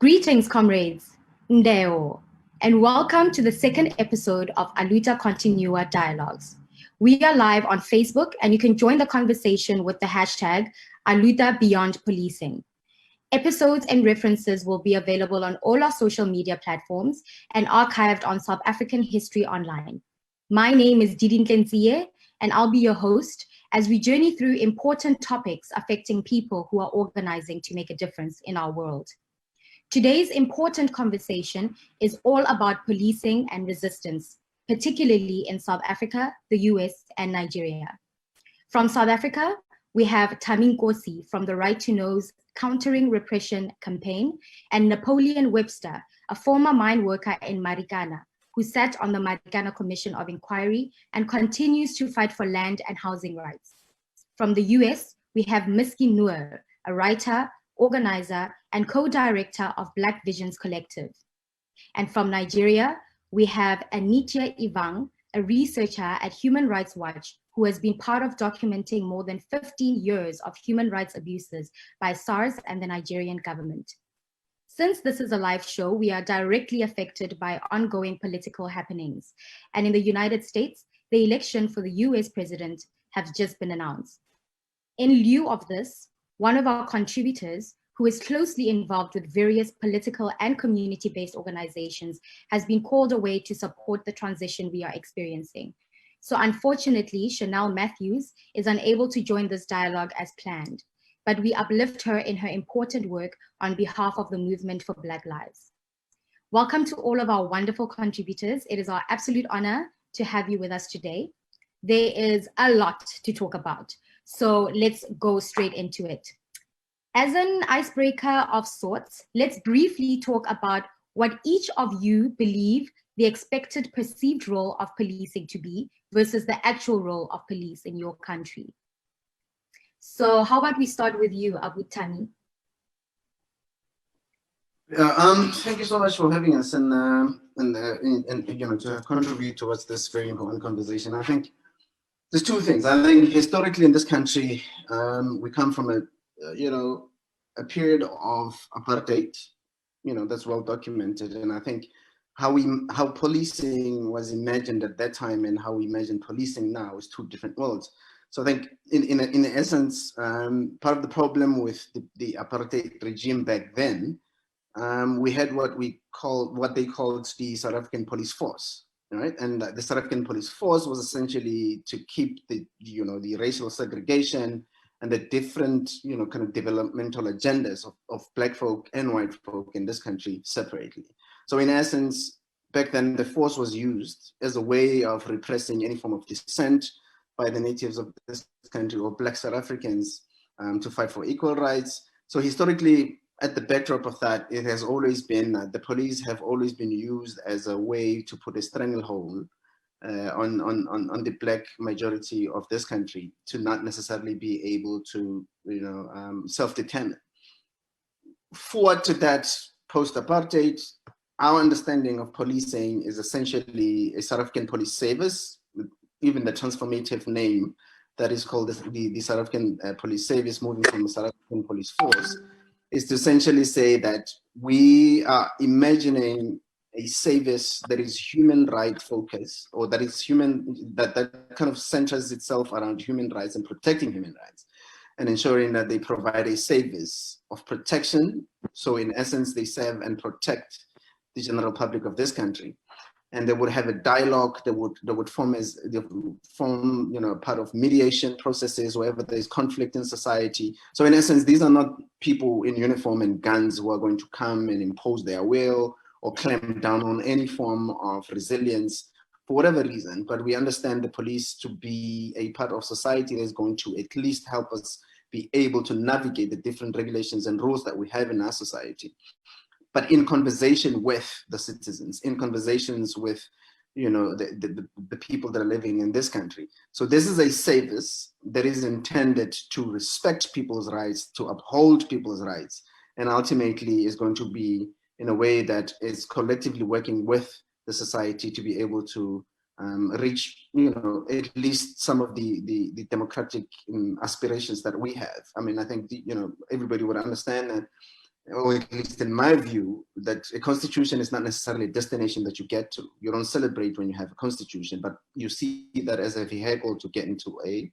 Greetings, comrades, Ndeo, and welcome to the second episode of Luta Continua Dialogues. We are live on Facebook, and you can join the conversation with the hashtag Luta Beyond Policing. Episodes and references will be available on all our social media platforms and archived on South African History Online. My name is Didintle Nstie, and I'll be your host as we journey through important topics affecting people who are organizing to make a difference in our world. Today's important conversation is all about policing and resistance, particularly in South Africa, the US, and Nigeria. From South Africa, we have Thami Nkosi from the Right to Know's Countering Repression campaign, and Napoleon Webster, a former mine worker in Marikana, who sat on the Marikana Commission of Inquiry and continues to fight for land and housing rights. From the US, we have Masscre Noor, a writer, organizer, and co-director of Black Visions Collective. And from Nigeria, we have Anietie Ewang, a researcher at Human Rights Watch, who has been part of documenting more than 15 years of human rights abuses by SARS and the Nigerian government. Since this is a live show, we are directly affected by ongoing political happenings. And in the United States, the election for the US president has just been announced. In lieu of this, one of our contributors, who is closely involved with various political and community-based organizations, has been called away to support the transition we are experiencing. So unfortunately, Chanel Matthews is unable to join this dialogue as planned, but we uplift her in her important work on behalf of the movement for Black Lives. Welcome to all of our wonderful contributors. It is our absolute honor to have you with us today. There is a lot to talk about, so let's go straight into it. As an icebreaker of sorts, let's briefly talk about what each of you believe the expected perceived role of policing to be versus the actual role of police in your country. So how about we start with you, Thami? Thank you so much for having us and to contribute towards this very important conversation. I think there's two things. I think historically in this country, we come from a period of apartheid, that's well documented. And I think how policing was imagined at that time and how we imagine policing now is two different worlds. So I think in essence, part of the problem with the apartheid regime back then, we had what they called the South African police force. Right, and the South African police force was essentially to keep the racial segregation and the different kind of developmental agendas of Black folk and white folk in this country separately. So in essence, back then the force was used as a way of repressing any form of dissent by the natives of this country or Black South Africans to fight for equal rights. So historically, at the backdrop of that, it has always been, the police have always been used as a way to put a stranglehold on the Black majority of this country to not necessarily be able to, self-determine. Forward to that post-apartheid, our understanding of policing is essentially a South African police service, even the transformative name that is called the South African police service, moving from the South African police force, is to essentially say that we are imagining a service that is human right focused, or that is that kind of centers itself around human rights and protecting human rights and ensuring that they provide a service of protection. So in essence, they serve and protect the general public of this country. And they would have a dialogue that would form part of mediation processes wherever there is conflict in society. So in essence, these are not people in uniform and guns who are going to come and impose their will or clamp down on any form of resilience for whatever reason. But we understand the police to be a part of society that is going to at least help us be able to navigate the different regulations and rules that we have in our society. But in conversation with the citizens, in conversations with, the people that are living in this country. So this is a service that is intended to respect people's rights, to uphold people's rights, and ultimately is going to be in a way that is collectively working with the society to be able to reach, at least some of the democratic aspirations that we have. I mean, I think everybody would understand that or at least in my view, that a constitution is not necessarily a destination that you get to. You don't celebrate when you have a constitution, but you see that as a vehicle to get into a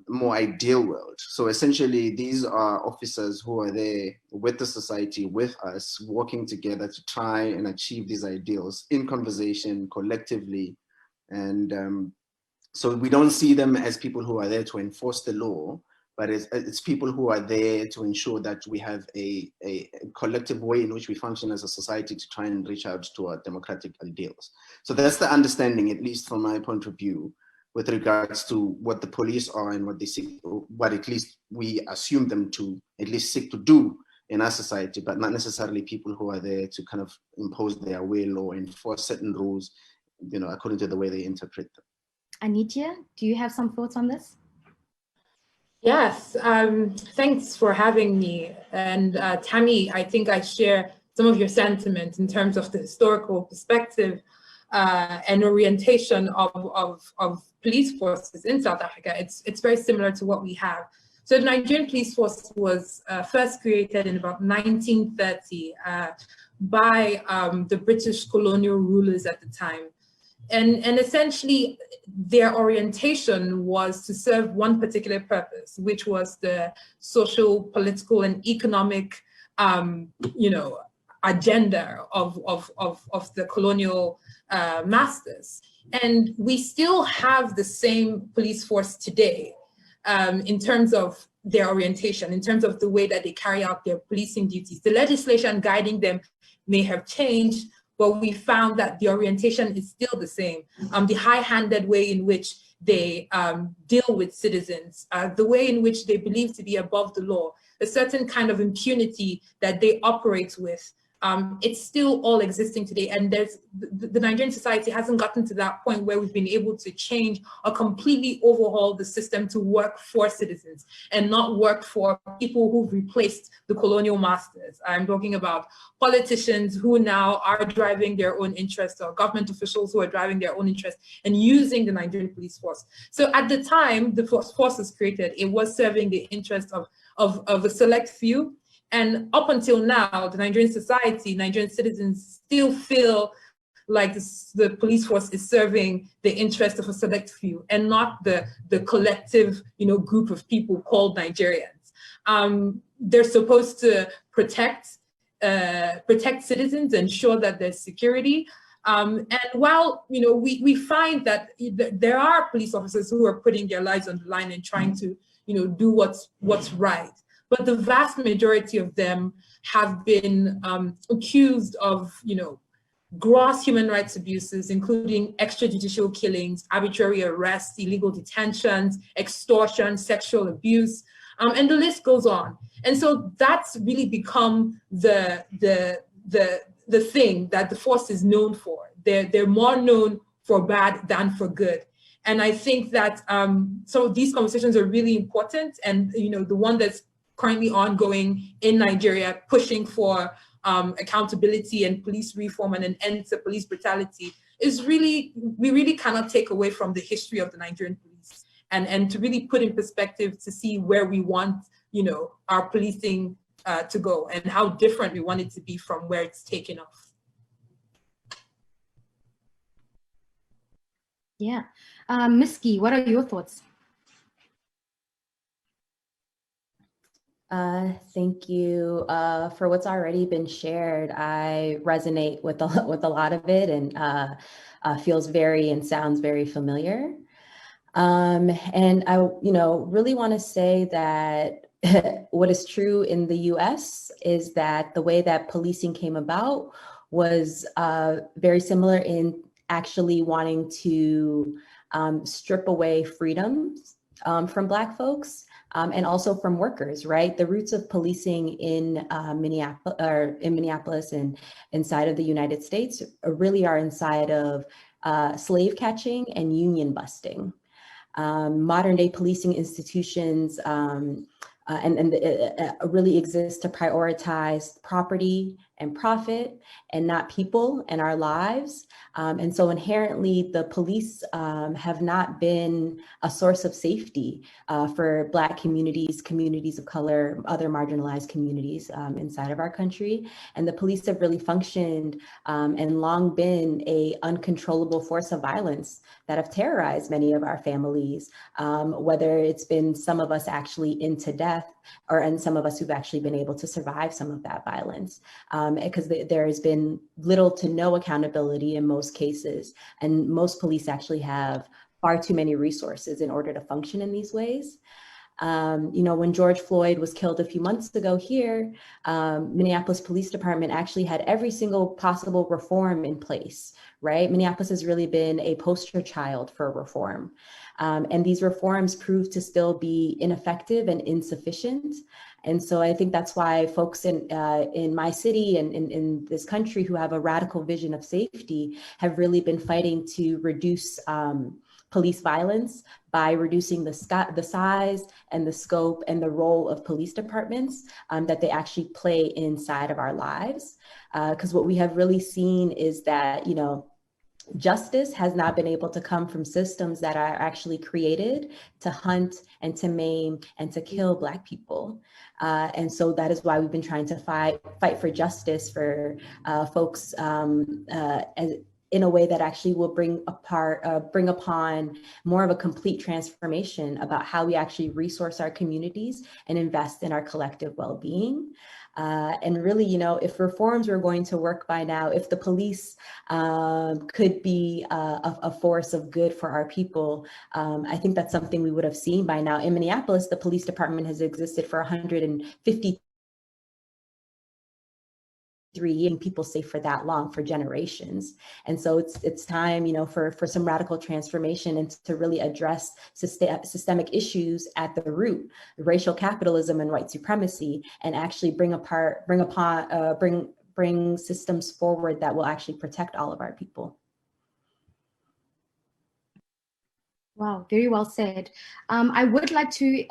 more ideal world. So essentially, these are officers who are there with the society, with us, working together to try and achieve these ideals in conversation, collectively. And so we don't see them as people who are there to enforce the law, but it's people who are there to ensure that we have a collective way in which we function as a society to try and reach out to our democratic ideals. So that's the understanding, at least from my point of view, with regards to what the police are and what they seek, what at least we assume them to at least seek to do in our society, but not necessarily people who are there to kind of impose their will or enforce certain rules, according to the way they interpret them. Anietie, do you have some thoughts on this? Yes, thanks for having me. And Tammy, I think I share some of your sentiments in terms of the historical perspective and orientation of police forces in South Africa. It's very similar to what we have. So the Nigerian police force was first created in about 1930 by the British colonial rulers at the time. And essentially, their orientation was to serve one particular purpose, which was the social, political, and economic, agenda of the colonial masters. And we still have the same police force today in terms of their orientation, in terms of the way that they carry out their policing duties. The legislation guiding them may have changed, but we found that the orientation is still the same. The high-handed way in which they deal with citizens, the way in which they believe to be above the law, a certain kind of impunity that they operate with, it's still all existing today. And the Nigerian society hasn't gotten to that point where we've been able to change or completely overhaul the system to work for citizens and not work for people who've replaced the colonial masters. I'm talking about politicians who now are driving their own interests, or government officials who are driving their own interests and using the Nigerian police force. So at the time the force was created, it was serving the interests of a select few. And up until now, the Nigerian society, Nigerian citizens still feel like the police force is serving the interest of a select few and not the collective, group of people called Nigerians. They're supposed to protect citizens, ensure that there's security. And while we find that there are police officers who are putting their lives on the line and trying to do what's right, but the vast majority of them have been accused of, gross human rights abuses, including extrajudicial killings, arbitrary arrests, illegal detentions, extortion, sexual abuse, and the list goes on. And so that's really become the thing that the force is known for. They're more known for bad than for good. And I think that so these conversations are really important, and the one that's currently ongoing in Nigeria, pushing for accountability and police reform and an end to police brutality, is we really cannot take away from the history of the Nigerian police, and to really put in perspective to see where we want our policing to go and how different we want it to be from where it's taken off. Yeah. Masscre, what are your thoughts? Thank you for what's already been shared. I resonate with a lot of it, and feels very and sounds very familiar. And I, really want to say that what is true in the U.S. is that the way that policing came about was very similar in actually wanting to strip away freedoms from Black folks. And also from workers, right? The roots of policing in Minneapolis and inside of the United States really are inside of slave catching and union busting. Modern day policing institutions really exist to prioritize property and profit and not people and our lives. And so inherently, the police have not been a source of safety for Black communities, communities of color, other marginalized communities inside of our country. And the police have really functioned and long been a uncontrollable force of violence that have terrorized many of our families, whether it's been some of us actually into death and some of us who've actually been able to survive some of that violence, because there has been little to no accountability in most cases. And most police actually have far too many resources in order to function in these ways. When George Floyd was killed a few months ago here, Minneapolis Police Department actually had every single possible reform in place, right? Minneapolis has really been a poster child for reform. And these reforms proved to still be ineffective and insufficient. And so I think that's why folks in my city and in this country who have a radical vision of safety have really been fighting to reduce police violence by reducing the size and the scope and the role of police departments that they actually play inside of our lives. Because what we have really seen is that, justice has not been able to come from systems that are actually created to hunt and to maim and to kill Black people. And so that is why we've been trying to fight for justice for folks in a way that actually will bring upon more of a complete transformation about how we actually resource our communities and invest in our collective well-being. And really, if reforms were going to work by now, if the police could be a force of good for our people, I think that's something we would have seen by now. In Minneapolis, the police department has existed for 153 years, people safe for that long, for generations. And so it's time, for some radical transformation and to really address systemic issues at the root, racial capitalism and white supremacy, and actually bring systems forward that will actually protect all of our people. Wow, very well said. I would like to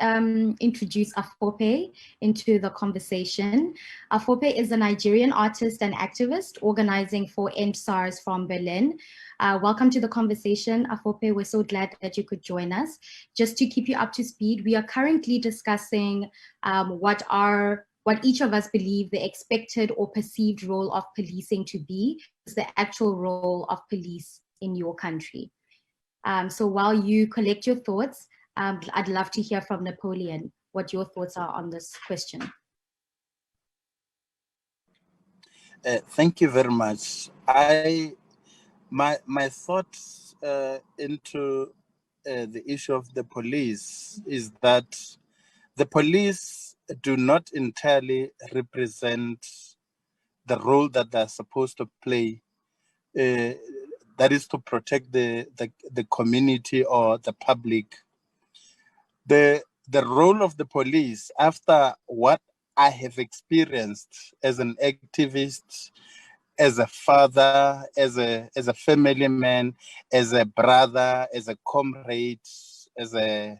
introduce Afope into the conversation. Afope is a Nigerian artist and activist organizing for EndSARS from Berlin. Welcome to the conversation, Afope. We're so glad that you could join us. Just to keep you up to speed, we are currently discussing what each of us believe the expected or perceived role of policing to be, is the actual role of police in your country. So while you collect your thoughts, I'd love to hear from Napoleon what your thoughts are on this question. Thank you very much. My thoughts into the issue of the police is that the police do not entirely represent the role that they're supposed to play. That is to protect the community or the public. The role of the police, after what I have experienced as an activist, as a father, as a family man, as a brother, as a comrade, as a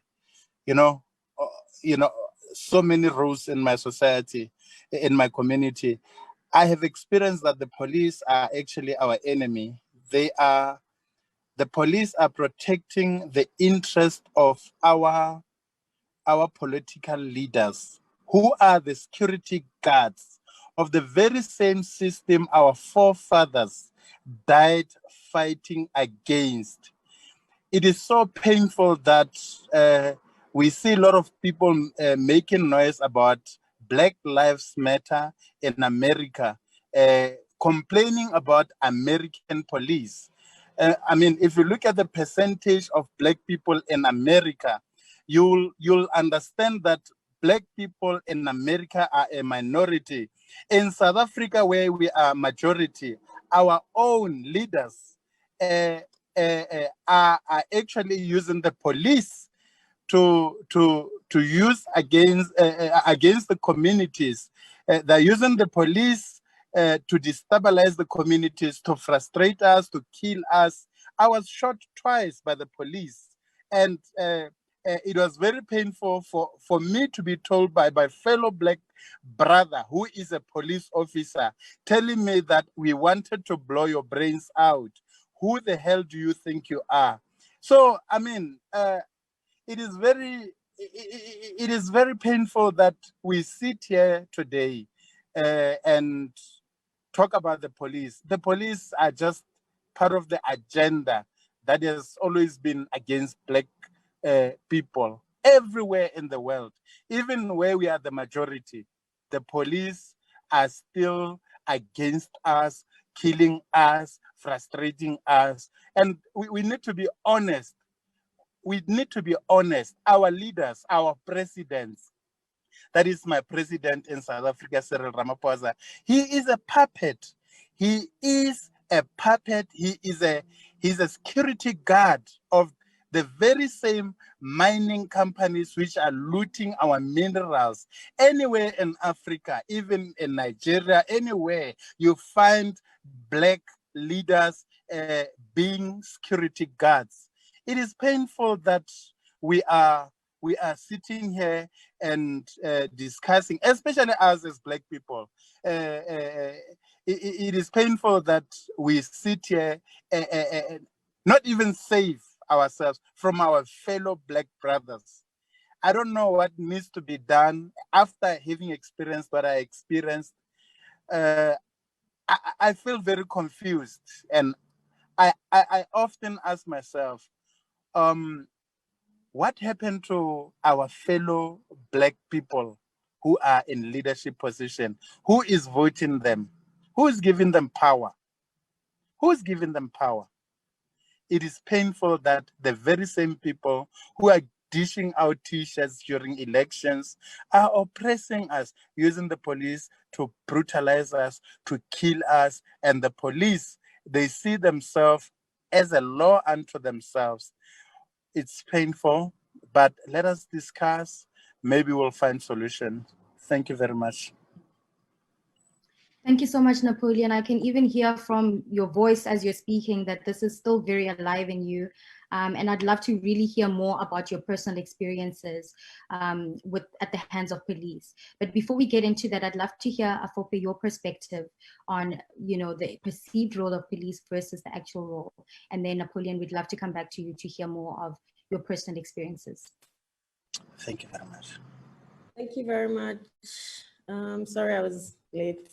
so many roles in my society, in my community, I have experienced that the police are actually our enemy. The police are protecting the interest of our political leaders, who are the security guards of the very same system our forefathers died fighting against. It is so painful that we see a lot of people making noise about Black Lives Matter in America, complaining about American police. If you look at the percentage of Black people in America, you'll understand that Black people in America are a minority. In South Africa, where we are majority, our own leaders are actually using the police to use against the communities. They're using the police to destabilize the communities, to frustrate us, to kill us. I was shot twice by the police, and it was very painful for me to be told by my fellow Black brother, who is a police officer, telling me that we wanted to blow your brains out. Who the hell do you think you are? So, I mean, it is very painful that we sit here today and talk about the police. The police are just part of the agenda that has always been against Black people everywhere in the world. Even where we are the majority, the police are still against us, killing us, frustrating us. And we need to be honest. We need to be honest. Our leaders, our presidents, that is my president in South Africa, Cyril Ramaphosa, he is a puppet. He is a puppet. He's a security guard of the very same mining companies which are looting our minerals. Anywhere in Africa, even in Nigeria, anywhere you find Black leaders being security guards. It is painful that we are sitting here and discussing, especially us as Black people. It is painful that we sit here not even save ourselves from our fellow Black brothers. I don't know what needs to be done after having experienced what I experienced. I feel very confused, and I often ask myself, what happened to our fellow Black people who are in leadership position? Who is voting them? Who is giving them power? Who is giving them power? It is painful that the very same people who are dishing out T-shirts during elections are oppressing us, using the police to brutalize us, to kill us. And the police, they see themselves as a law unto themselves. It's painful, but let us discuss. Maybe we'll find solution. Thank you very much. Thank you so much, Napoleon. I can even hear from your voice as you're speaking that this is still very alive in you. And I'd love to really hear more about your personal experiences at the hands of police. But before we get into that, I'd love to hear, Afope, your perspective on, the perceived role of police versus the actual role. And then, Napoleon, we'd love to come back to you to hear more of your personal experiences. Thank you very much. Thank you very much. Sorry I was late.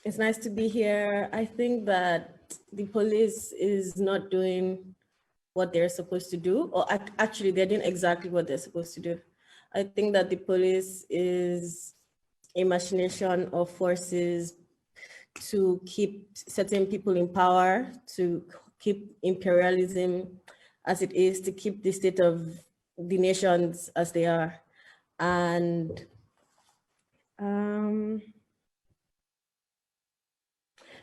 It's nice to be here. I think that the police is not doing what they're supposed to do, or actually they're doing exactly what they're supposed to do. I think that the police is a machination of forces to keep certain people in power, to keep imperialism as it is, to keep the state of the nations as they are. And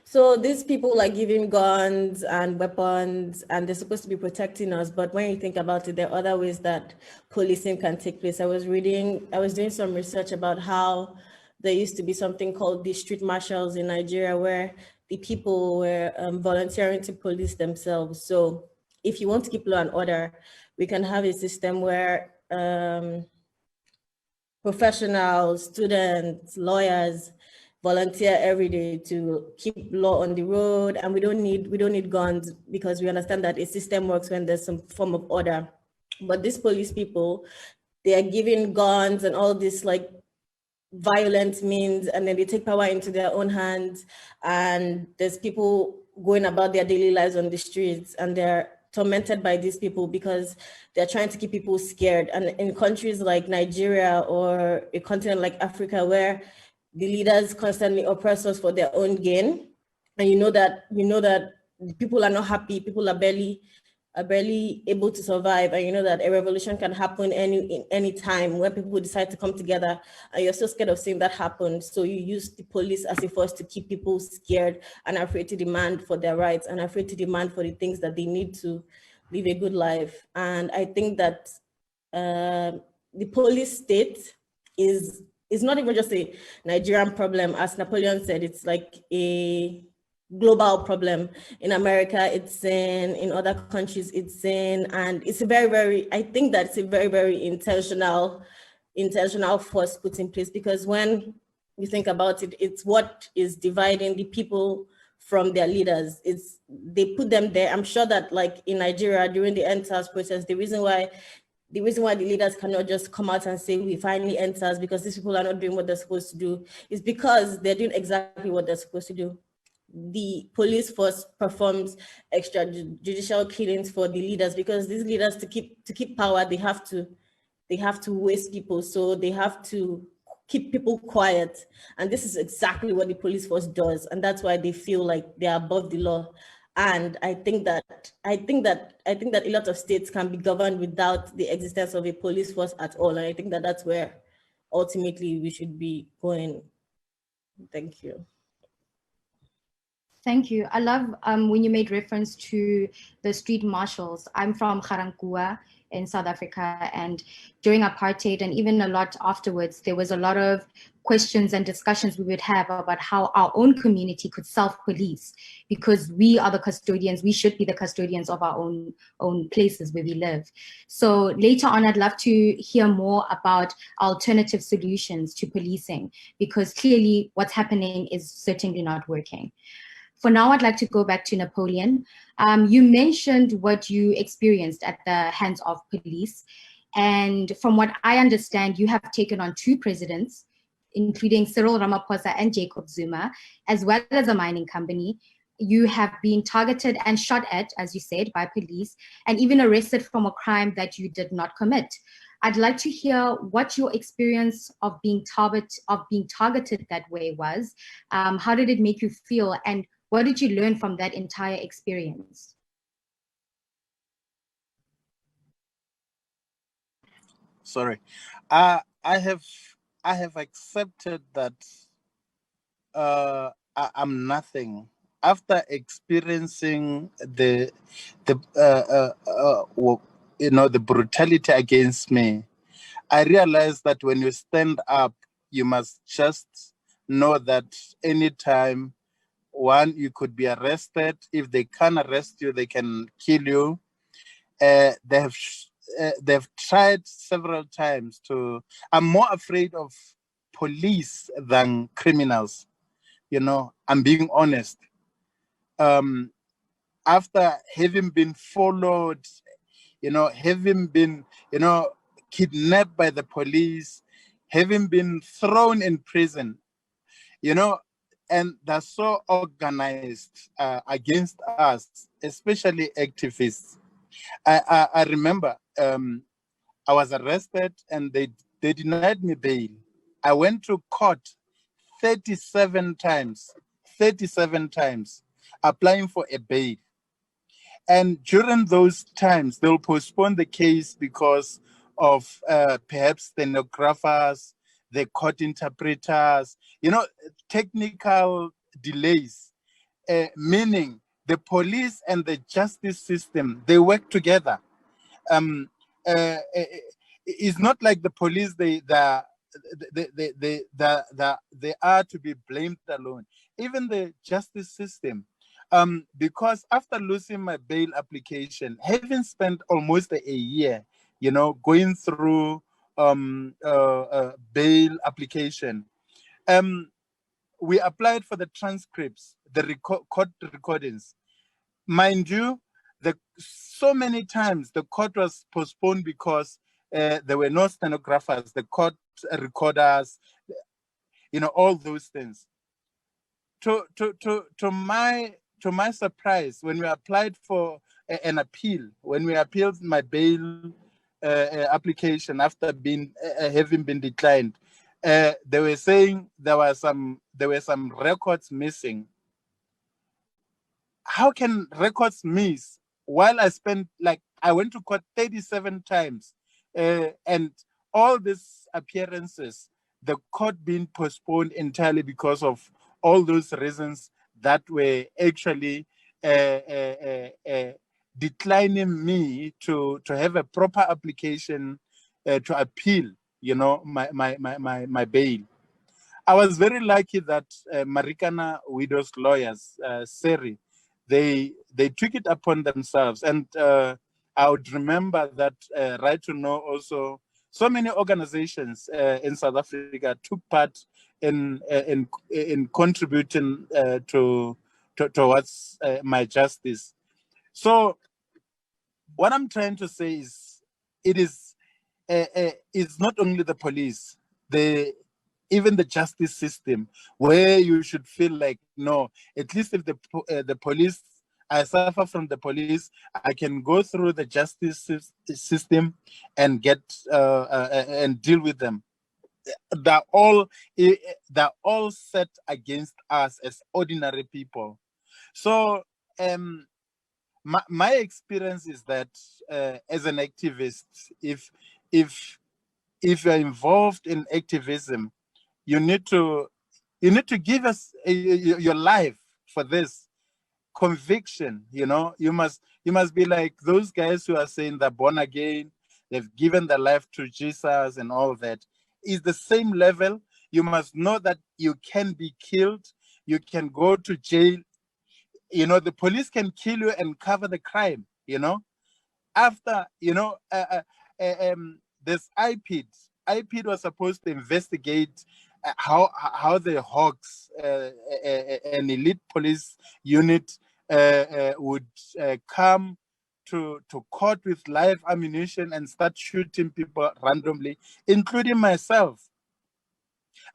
so these people are giving guns and weapons, and they're supposed to be protecting us. But when you think about it, there are other ways that policing can take place. I was doing some research about how there used to be something called the street marshals in Nigeria, where the people were volunteering to police themselves. So if you want to keep law and order, we can have a system where professionals, students, lawyers volunteer every day to keep law on the road, and we don't need guns, because we understand that a system works when there's some form of order. But these police people, they are giving guns and all this like violent means, and then they take power into their own hands, and there's people going about their daily lives on the streets, and they're tormented by these people because they're trying to keep people scared. And in countries like Nigeria or a continent like Africa, where the leaders constantly oppress us for their own gain, and you know that people are not happy, people are barely able to survive, and you know that a revolution can happen any time when people decide to come together, and you're so scared of seeing that happen. So you use the police as a force to keep people scared and afraid to demand for their rights and afraid to demand for the things that they need to live a good life. And I think that the police state is not even just a Nigerian problem. As Napoleon said, it's like a global problem. In America, it's in other countries, it's and it's a I think that it's a very intentional force put in place, because when you think about it, it's what is dividing the people from their leaders. They put them there. I'm sure that, like in Nigeria during the EndSARS process, the reason why the leaders cannot just come out and say we finally EndSARS because these people are not doing what they're supposed to do is because they're doing exactly what they're supposed to do. The police force performs extrajudicial killings for the leaders, because these leaders, to keep power, they have to waste people, so they have to keep people quiet. And this is exactly what the police force does, and that's why they feel like they're above the law. And I think that a lot of states can be governed without the existence of a police force at all. And I think that that's where ultimately we should be going. Thank you. Thank you. I love when you made reference to the street marshals. I'm from Garankuwa in South Africa, and during apartheid and even a lot afterwards, there was a lot of questions and discussions we would have about how our own community could self-police, because we are the custodians. We should be the custodians of our own places where we live. So later on, I'd love to hear more about alternative solutions to policing, because clearly what's happening is certainly not working. For now, I'd like to go back to Napoleon. You mentioned what you experienced at the hands of police. And from what I understand, you have taken on 2 presidents, including Cyril Ramaphosa and Jacob Zuma, as well as a mining company. You have been targeted and shot at, as you said, by police, and even arrested from a crime that you did not commit. I'd like to hear what your experience of being targeted that way was. How did it make you feel? And what did you learn from that entire experience? Sorry, I have accepted that I'm nothing after experiencing the brutality against me. I realized that when you stand up, you must just know that anytime, one, you could be arrested. If they can't arrest you, they can kill you. They've tried several times to. I'm more afraid of police than criminals. I'm being honest. After having been followed, having been, kidnapped by the police, having been thrown in prison, and they're so organized against us, especially activists. I remember I was arrested and they denied me bail. I went to court 37 times, applying for a bail. And during those times, they'll postpone the case because of perhaps stenographers, the court interpreters, technical delays, meaning the police and the justice system, they work together. It's not like the police, they are to be blamed alone. Even the justice system, because after losing my bail application, having spent almost a year, going through bail application, we applied for the transcripts, the court recordings. Mind you, so many times the court was postponed because there were no stenographers, the court recorders, all those things. To my surprise, when we applied for an appeal, when we appealed my bail application after having been declined, they were saying there were some records missing. How can records miss while I went to court 37 times and all these appearances, the court being postponed entirely because of all those reasons that were actually declining me to have a proper application to appeal, my bail. I was very lucky that Marikana widows lawyers, Seri, they took it upon themselves. And I would remember that Right to Know also, so many organizations in South Africa took part in contributing towards my justice. So what I'm trying to say is, it's not only the police, even the justice system, where you should feel like, no, at least if the police, I suffer from the police, I can go through the justice system and get and deal with them. They're all set against us as ordinary people. So my experience is that as an activist, if you're involved in activism, you need to give us your life for this conviction. You must be like those guys who are saying they're born again, they've given their life to Jesus and all that. Is the same level. You must know that you can be killed, you can go to jail. The police can kill you and cover the crime. After this IPID was supposed to investigate how the Hawks, an elite police unit, would come to court with live ammunition and start shooting people randomly, including myself.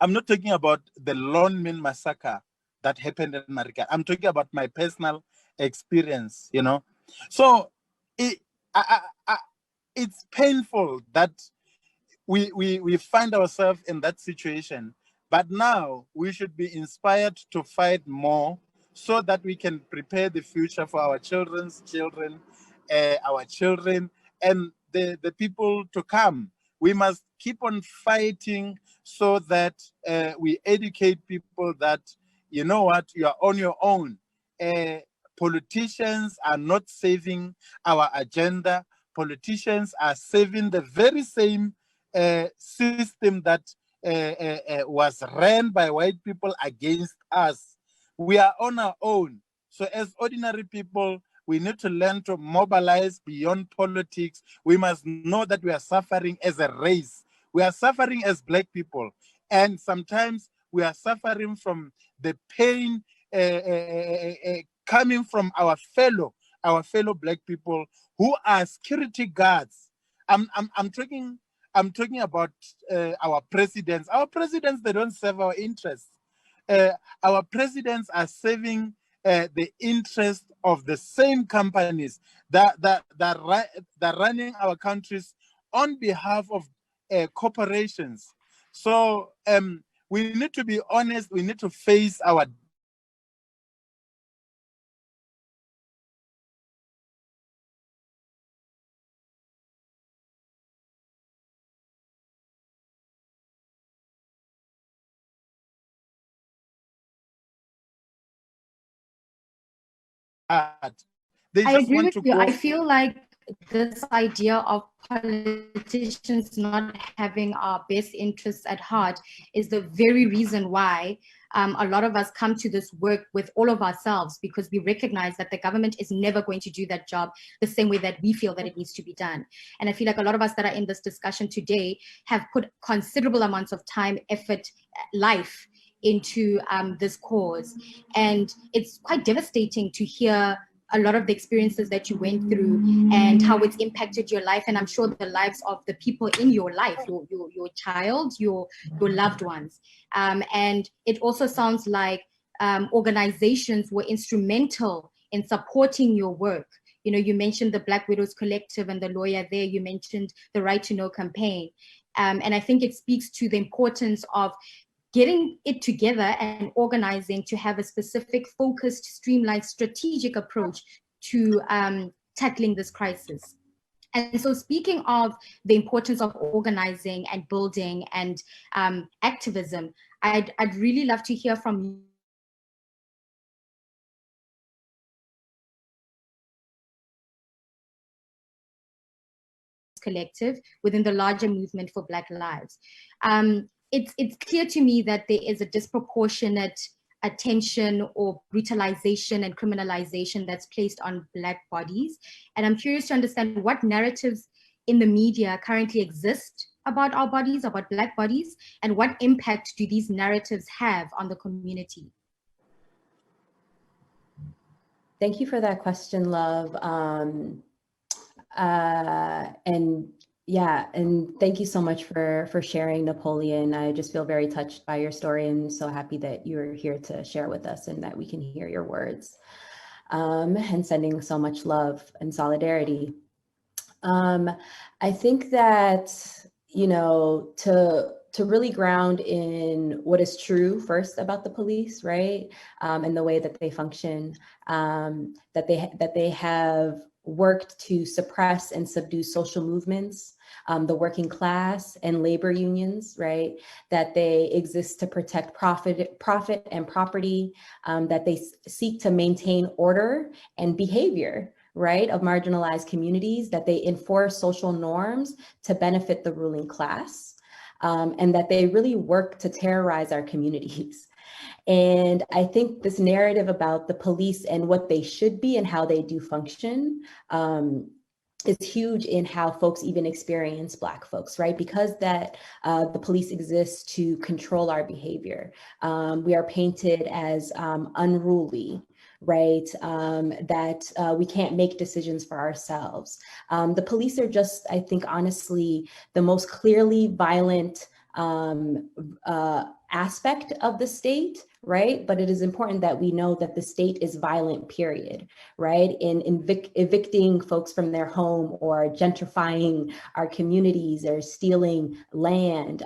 I'm not talking about the Lone Massacre that happened in Marikana. I'm talking about my personal experience. So it's painful that we find ourselves in that situation, but now we should be inspired to fight more so that we can prepare the future for our children's children, our children, and the people to come. We must keep on fighting so that we educate people that, you know what, you are on your own. Politicians are not saving our agenda. Politicians are saving the very same system that was ran by white people against us. We are on our own. So as ordinary people, we need to learn to mobilize beyond politics. We must know that we are suffering as a race. We are suffering as Black people. And sometimes we are suffering from the pain coming from our fellow Black people who are security guards. I'm talking about our presidents. Our presidents, they don't serve our interests. Our presidents are serving the interest of the same companies that are running our countries on behalf of corporations. So we need to be honest. We need to face our They I just agree want with to you. go. I feel like this idea of politicians not having our best interests at heart is the very reason why a lot of us come to this work with all of ourselves, because we recognize that the government is never going to do that job the same way that we feel that it needs to be done. And I feel like a lot of us that are in this discussion today have put considerable amounts of time, effort, life into this cause. And it's quite devastating to hear a lot of the experiences that you went through and how it's impacted your life, and I'm sure the lives of the people in your life, your child, your loved ones. And it also sounds like organizations were instrumental in supporting your work. You mentioned the Black Widows Collective and the lawyer there. You mentioned the Right to Know campaign. And I think it speaks to the importance of getting it together and organizing to have a specific, focused, streamlined, strategic approach to tackling this crisis. And so, speaking of the importance of organizing and building and activism, I'd really love to hear from you. Collective within the larger movement for Black lives. it's clear to me that there is a disproportionate attention or brutalization and criminalization that's placed on Black bodies. And I'm curious to understand what narratives in the media currently exist about our bodies, about Black bodies, and what impact do these narratives have on the community? Thank you for that question, Love. And thank you so much for sharing, Napoleon. I just feel very touched by your story and so happy that you're here to share with us and that we can hear your words. And sending so much love and solidarity. I think that, you know, to really ground in what is true first about the police, right? And the way that they function, that they have worked to suppress and subdue social movements, the working class and labor unions, right? That they exist to protect profit and property, that they seek to maintain order and behavior, right, of marginalized communities, that they enforce social norms to benefit the ruling class, and that they really work to terrorize our communities. And I think this narrative about the police and what they should be and how they do function is huge in how folks even experience Black folks, right? Because that the police exists to control our behavior. We are painted as unruly, right? That we can't make decisions for ourselves. The police are just, I think, honestly, the most clearly violent aspect of the state, right? But it is important that we know that the state is violent, period, right? In evicting folks from their home or gentrifying our communities or stealing land,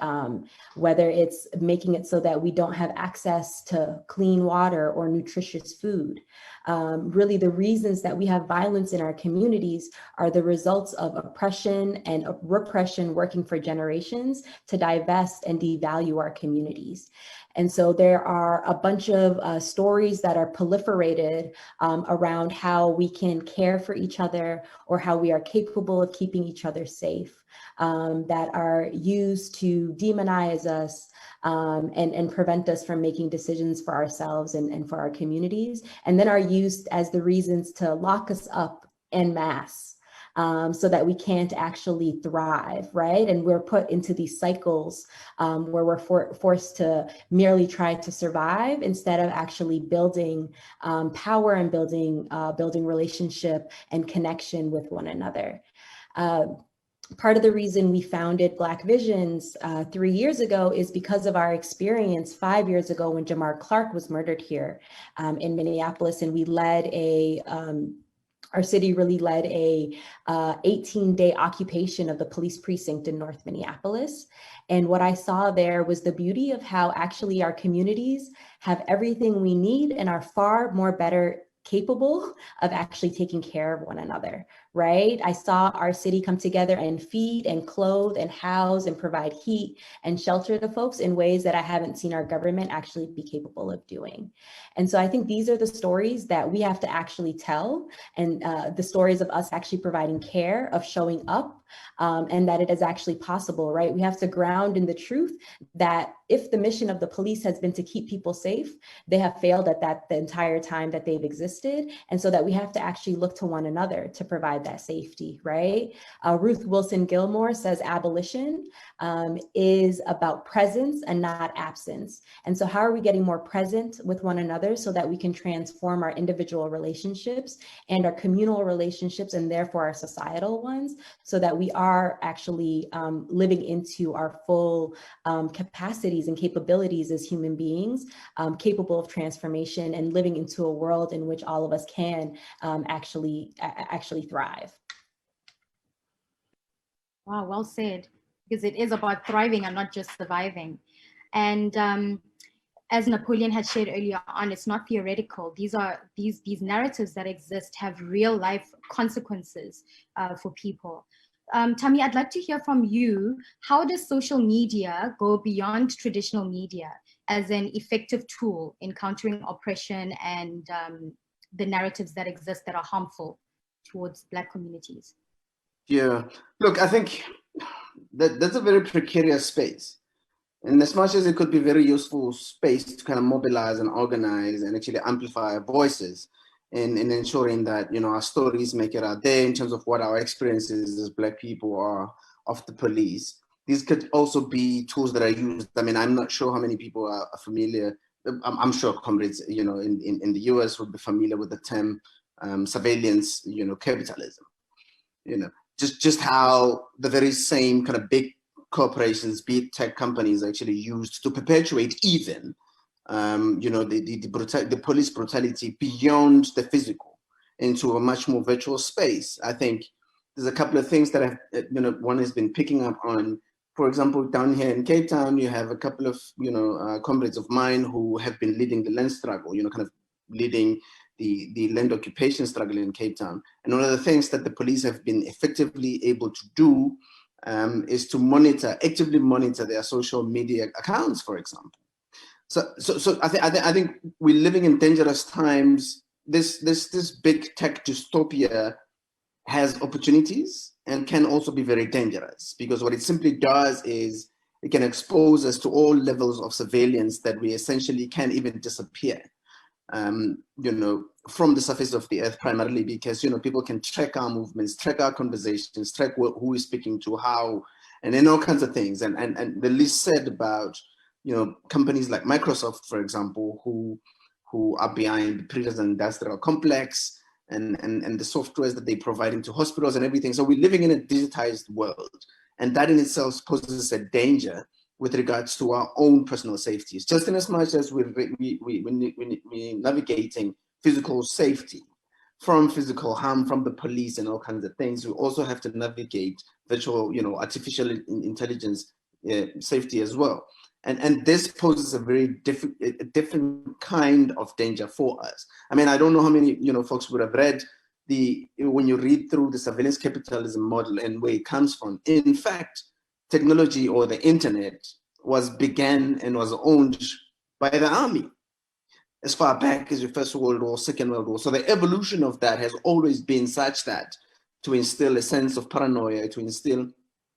whether it's making it so that we don't have access to clean water or nutritious food. Really, the reasons that we have violence in our communities are the results of oppression and repression working for generations to divest and devalue our communities. And so there are a bunch of stories that are proliferated around how we can care for each other or how we are capable of keeping each other safe, that are used to demonize us and prevent us from making decisions for ourselves and for our communities, and then are used as the reasons to lock us up en masse. So that we can't actually thrive, right? And we're put into these cycles where we're forced to merely try to survive instead of actually building power and building relationship and connection with one another. Part of the reason we founded Black Visions 3 years ago is because of our experience 5 years ago when Jamar Clark was murdered here in Minneapolis, and we led our city really led a 18-day occupation of the police precinct in North Minneapolis. And what I saw there was the beauty of how actually our communities have everything we need and are far more better capable of actually taking care of one another, right? I saw our city come together and feed and clothe and house and provide heat and shelter to folks in ways that I haven't seen our government actually be capable of doing. And so I think these are the stories that we have to actually tell, and the stories of us actually providing care, of showing up, and that it is actually possible, right? We have to ground in the truth that if the mission of the police has been to keep people safe, they have failed at that the entire time that they've existed. And so that we have to actually look to one another to provide that safety, right? Ruth Wilson Gilmore says abolition is about presence and not absence. And so how are we getting more present with one another so that we can transform our individual relationships and our communal relationships, and therefore our societal ones, so that we are actually living into our full capacities and capabilities as human beings, capable of transformation and living into a world in which all of us can actually thrive. Wow, well said, because it is about thriving and not just surviving. And as Napoleon had shared earlier on, it's not theoretical. These narratives that exist have real life consequences for people. Tami, I'd like to hear from you. How does social media go beyond traditional media as an effective tool in countering oppression and the narratives that exist that are harmful towards Black communities? Yeah, look, I think that's a very precarious space. And as much as it could be very useful space to kind of mobilize and organize and actually amplify our voices in ensuring that, you know, our stories make it out there in terms of what our experiences as Black people are of the police. These could also be tools that are used. I mean, I'm not sure how many people are familiar. I'm sure comrades, you know, in the US would be familiar with the term surveillance, you know, capitalism. You know, just how the very same kind of big corporations, big tech companies, actually used to perpetuate even, you know, the police brutality beyond the physical into a much more virtual space. I think there's a couple of things that I've, you know, one has been picking up on. For example, down here in Cape Town, you have a couple of, you know, comrades of mine who have been leading the land struggle, you know, kind of leading the land occupation struggle in Cape Town. And one of the things that the police have been effectively able to do is to actively monitor their social media accounts, for example. So I think we're living in dangerous times. This big tech dystopia has opportunities and can also be very dangerous, because what it simply does is it can expose us to all levels of surveillance that we essentially can't even disappear, you know, from the surface of the earth, primarily because, you know, people can track our movements, track our conversations, track who we're speaking to, how, and then all kinds of things. And the least said about, you know, companies like Microsoft, for example, who are behind the prison industrial complex, and the softwares that they provide into hospitals and everything. So we're living in a digitized world, and that in itself poses a danger with regards to our own personal safety. Just in as much as we're navigating physical safety from physical harm from the police and all kinds of things, we also have to navigate virtual, you know, artificial intelligence safety as well. And this poses a very different kind of danger for us. I mean, I don't know how many, you know, folks would have read when you read through the surveillance capitalism model and where it comes from. In fact, technology or the internet began and was owned by the army as far back as the First World War, Second World War. So the evolution of that has always been such that to instill a sense of paranoia, to instill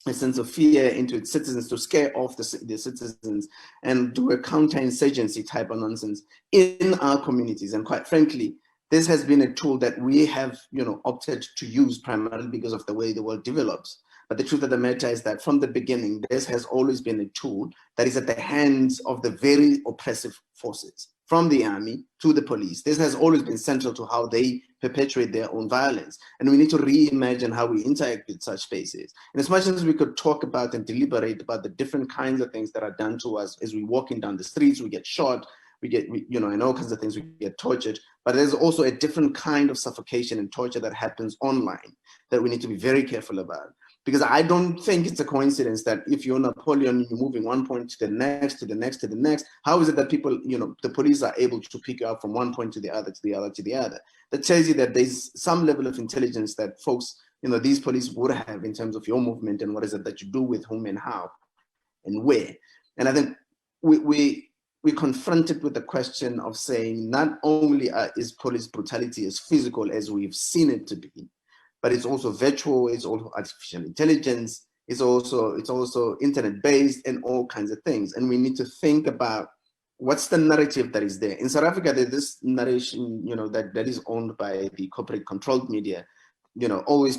a sense of fear into its citizens, to scare off the citizens and do a counterinsurgency type of nonsense in our communities. And quite frankly, this has been a tool that we have, you know, opted to use primarily because of the way the world develops. But the truth of the matter is that from the beginning, this has always been a tool that is at the hands of the very oppressive forces, from the army to the police. This has always been central to how they perpetuate their own violence. And we need to reimagine how we interact with such spaces. And as much as we could talk about and deliberate about the different kinds of things that are done to us as we're walking down the streets, we get shot, you know, and all kinds of things, we get tortured. But there's also a different kind of suffocation and torture that happens online that we need to be very careful about. Because I don't think it's a coincidence that if you're Napoleon, you're moving one point to the next, to the next, to the next. How is it that people, you know, the police are able to pick you up from one point to the other, to the other, to the other? That tells you that there's some level of intelligence that folks, you know, these police would have in terms of your movement and what is it that you do with whom and how and where. And I think we're confronted with the question of saying not only is police brutality as physical as we've seen it to be, but it's also virtual, it's also artificial intelligence, it's also internet-based and all kinds of things. And we need to think about what's the narrative that is there. In South Africa, there's this narration, you know, that is owned by the corporate controlled media, you know, always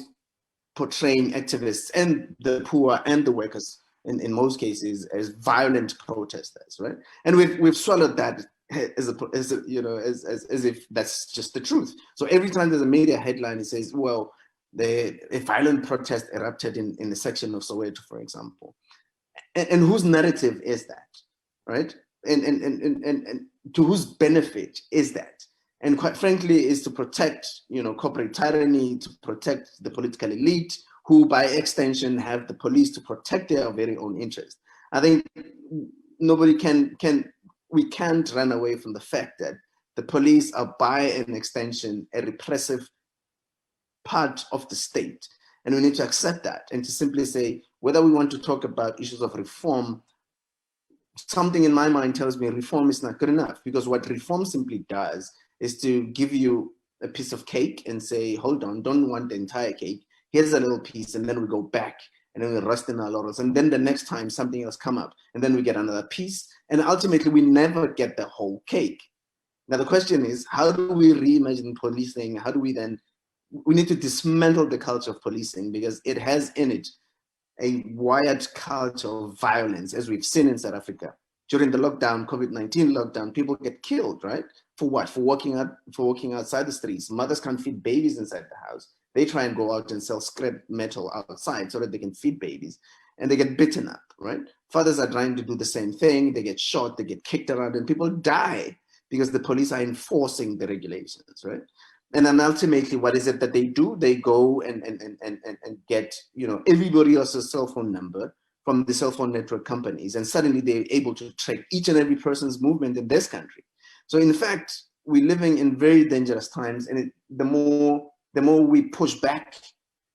portraying activists and the poor and the workers in most cases as violent protesters, right? And we've swallowed that as if that's just the truth. So every time there's a media headline, it says, well, a violent protest erupted in the section of Soweto, for example. And whose narrative is that, right? And to whose benefit is that? And quite frankly, is to protect, you know, corporate tyranny, to protect the political elite, who by extension have the police to protect their very own interest. I think we can't run away from the fact that the police are by an extension a repressive part of the state. And we need to accept that and to simply say, whether we want to talk about issues of reform, something in my mind tells me reform is not good enough, because what reform simply does is to give you a piece of cake and say, hold on, don't want the entire cake. Here's a little piece, and then we go back and then we rest in our laurels. And then the next time something else come up, and then we get another piece. And ultimately, we never get the whole cake. Now, the question is, how do we reimagine policing? How do we then, we need to dismantle the culture of policing, because it has in it a wired culture of violence, as we've seen in South Africa. During the lockdown, COVID-19 lockdown, people get killed, right? For what? For walking outside the streets. Mothers can't feed babies inside the house. They try and go out and sell scrap metal outside so that they can feed babies, and they get beaten up, right? Fathers are trying to do the same thing. They get shot, they get kicked around, and people die because the police are enforcing the regulations, right? And then ultimately, what is it that they do? They go and get, you know, everybody else's cell phone number from the cell phone network companies, and suddenly they're able to track each and every person's movement in this country. So in fact, we're living in very dangerous times, and the more we push back,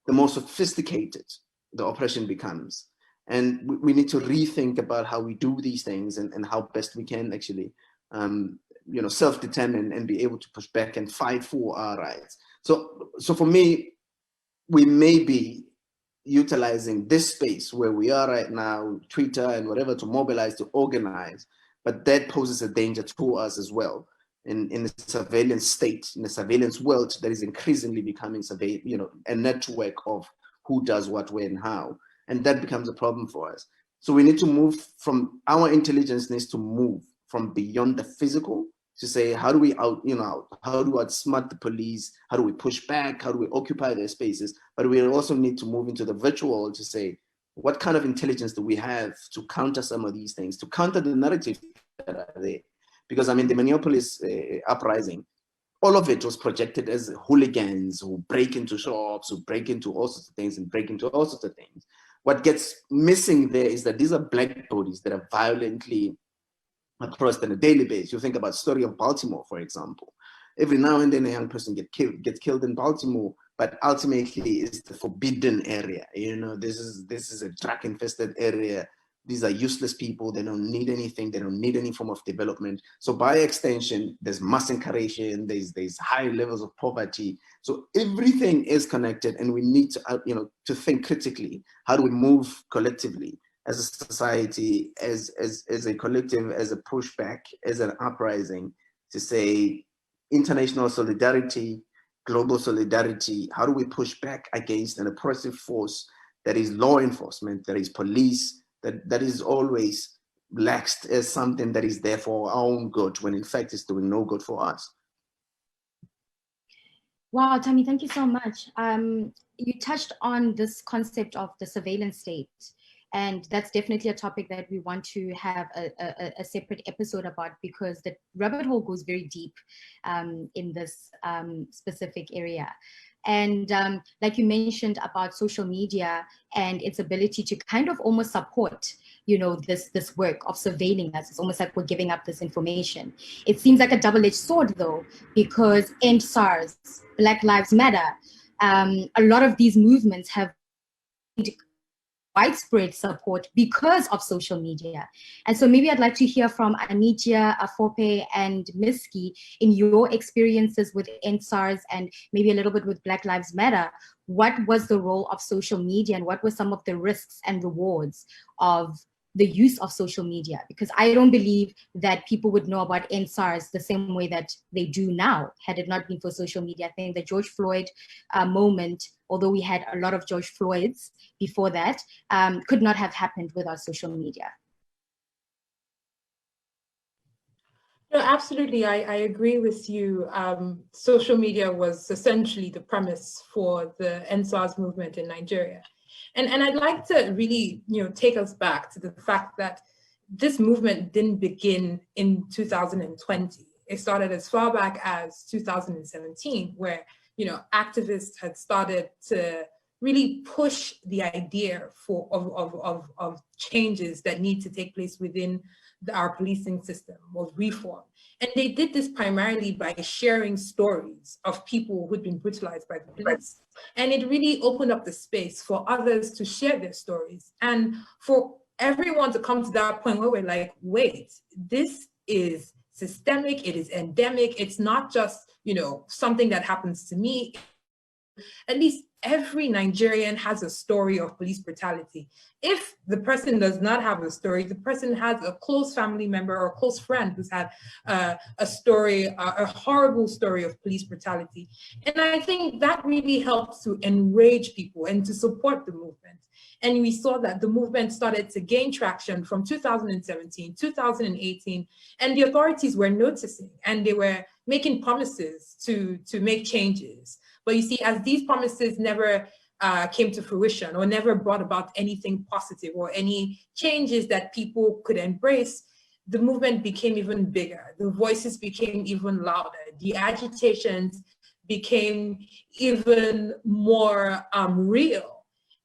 the more sophisticated the oppression becomes. And we need to rethink about how we do these things, and how best we can actually you know, self-determine and be able to push back and fight for our rights. So for me, we may be utilizing this space where we are right now, Twitter and whatever, to mobilize, to organize, but that poses a danger to us as well in the surveillance state, in the surveillance world that is increasingly becoming a network of who does what, where, and how, and that becomes a problem for us. So we need to move from, our intelligence needs to move from beyond the physical to say, how do we how do we outsmart the police? How do we push back? How do we occupy their spaces? But we also need to move into the virtual to say, what kind of intelligence do we have to counter some of these things, to counter the narratives that are there? Because I mean, the Minneapolis uprising, all of it was projected as hooligans who break into shops, who break into all sorts of things and break into all sorts of things. What gets missing there is that these are Black bodies that are violently oppressed on a daily basis. You think about the story of Baltimore, for example. Every now and then a young person gets killed in Baltimore, but ultimately it's the forbidden area. You know, this is a drug-infested area. These are useless people. They don't need anything. They don't need any form of development. So by extension, there's mass incarceration. There's high levels of poverty. So everything is connected, and we need to to think critically. How do we move collectively as a society, as a collective, as a pushback, as an uprising, to say international solidarity, global solidarity? How do we push back against an oppressive force that is law enforcement, that is police, that is always laxed as something that is there for our own good, when in fact it's doing no good for us? Wow, Tammy, thank you so much. You touched on this concept of the surveillance state, and that's definitely a topic that we want to have a separate episode about, because the rabbit hole goes very deep in this specific area. And like you mentioned about social media and its ability to kind of almost support, this work of surveilling us. It's almost like we're giving up this information. It seems like a double-edged sword, though, because EndSARS, Black Lives Matter, a lot of these movements have widespread support because of social media. And so maybe I'd like to hear from Anietie, Afope, and Masscre in your experiences with EndSARS and maybe a little bit with Black Lives Matter. What was the role of social media, and what were some of the risks and rewards of the use of social media? Because I don't believe that people would know about EndSARS the same way that they do now, had it not been for social media. I think the George Floyd moment, although we had a lot of George Floyds before that, could not have happened without social media. No, absolutely. I agree with you. Social media was essentially the premise for the EndSARS movement in Nigeria. And I'd like to really, take us back to the fact that this movement didn't begin in 2020. It started as far back as 2017, where, activists had started to really push the idea of changes that need to take place within our policing system, of reform. And they did this primarily by sharing stories of people who'd been brutalized by the police. And it really opened up the space for others to share their stories, and for everyone to come to that point where we're like, wait, this is systemic, it is endemic. It's not just, something that happens to me. at least every Nigerian has a story of police brutality. If the person does not have a story, the person has a close family member or a close friend who's had a story, a horrible story of police brutality. And I think that really helps to enrage people and to support the movement. And we saw that the movement started to gain traction from 2017, 2018, and the authorities were noticing and they were making promises to make changes. But you see, as these promises never came to fruition or never brought about anything positive or any changes that people could embrace, the movement became even bigger. The voices became even louder. The agitations became even more real.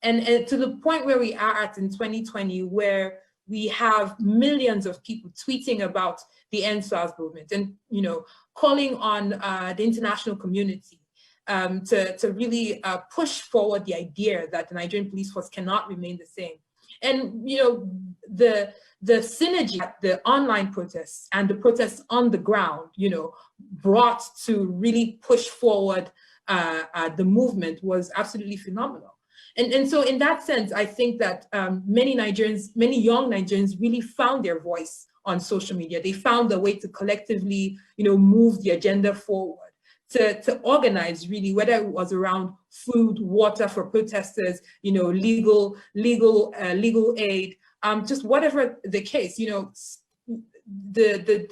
And to the point where we are at in 2020, where we have millions of people tweeting about the EndSARS movement and, you know, calling on the international community to really push forward the idea that the Nigerian police force cannot remain the same. And, you know, the synergy that the online protests and the protests on the ground, you know, brought to really push forward the movement was absolutely phenomenal. And so in that sense, I think that many young Nigerians really found their voice on social media. They found a way to collectively, you know, move the agenda forward, to organize really, whether it was around food, water for protesters, you know, legal aid, just whatever the case, you know,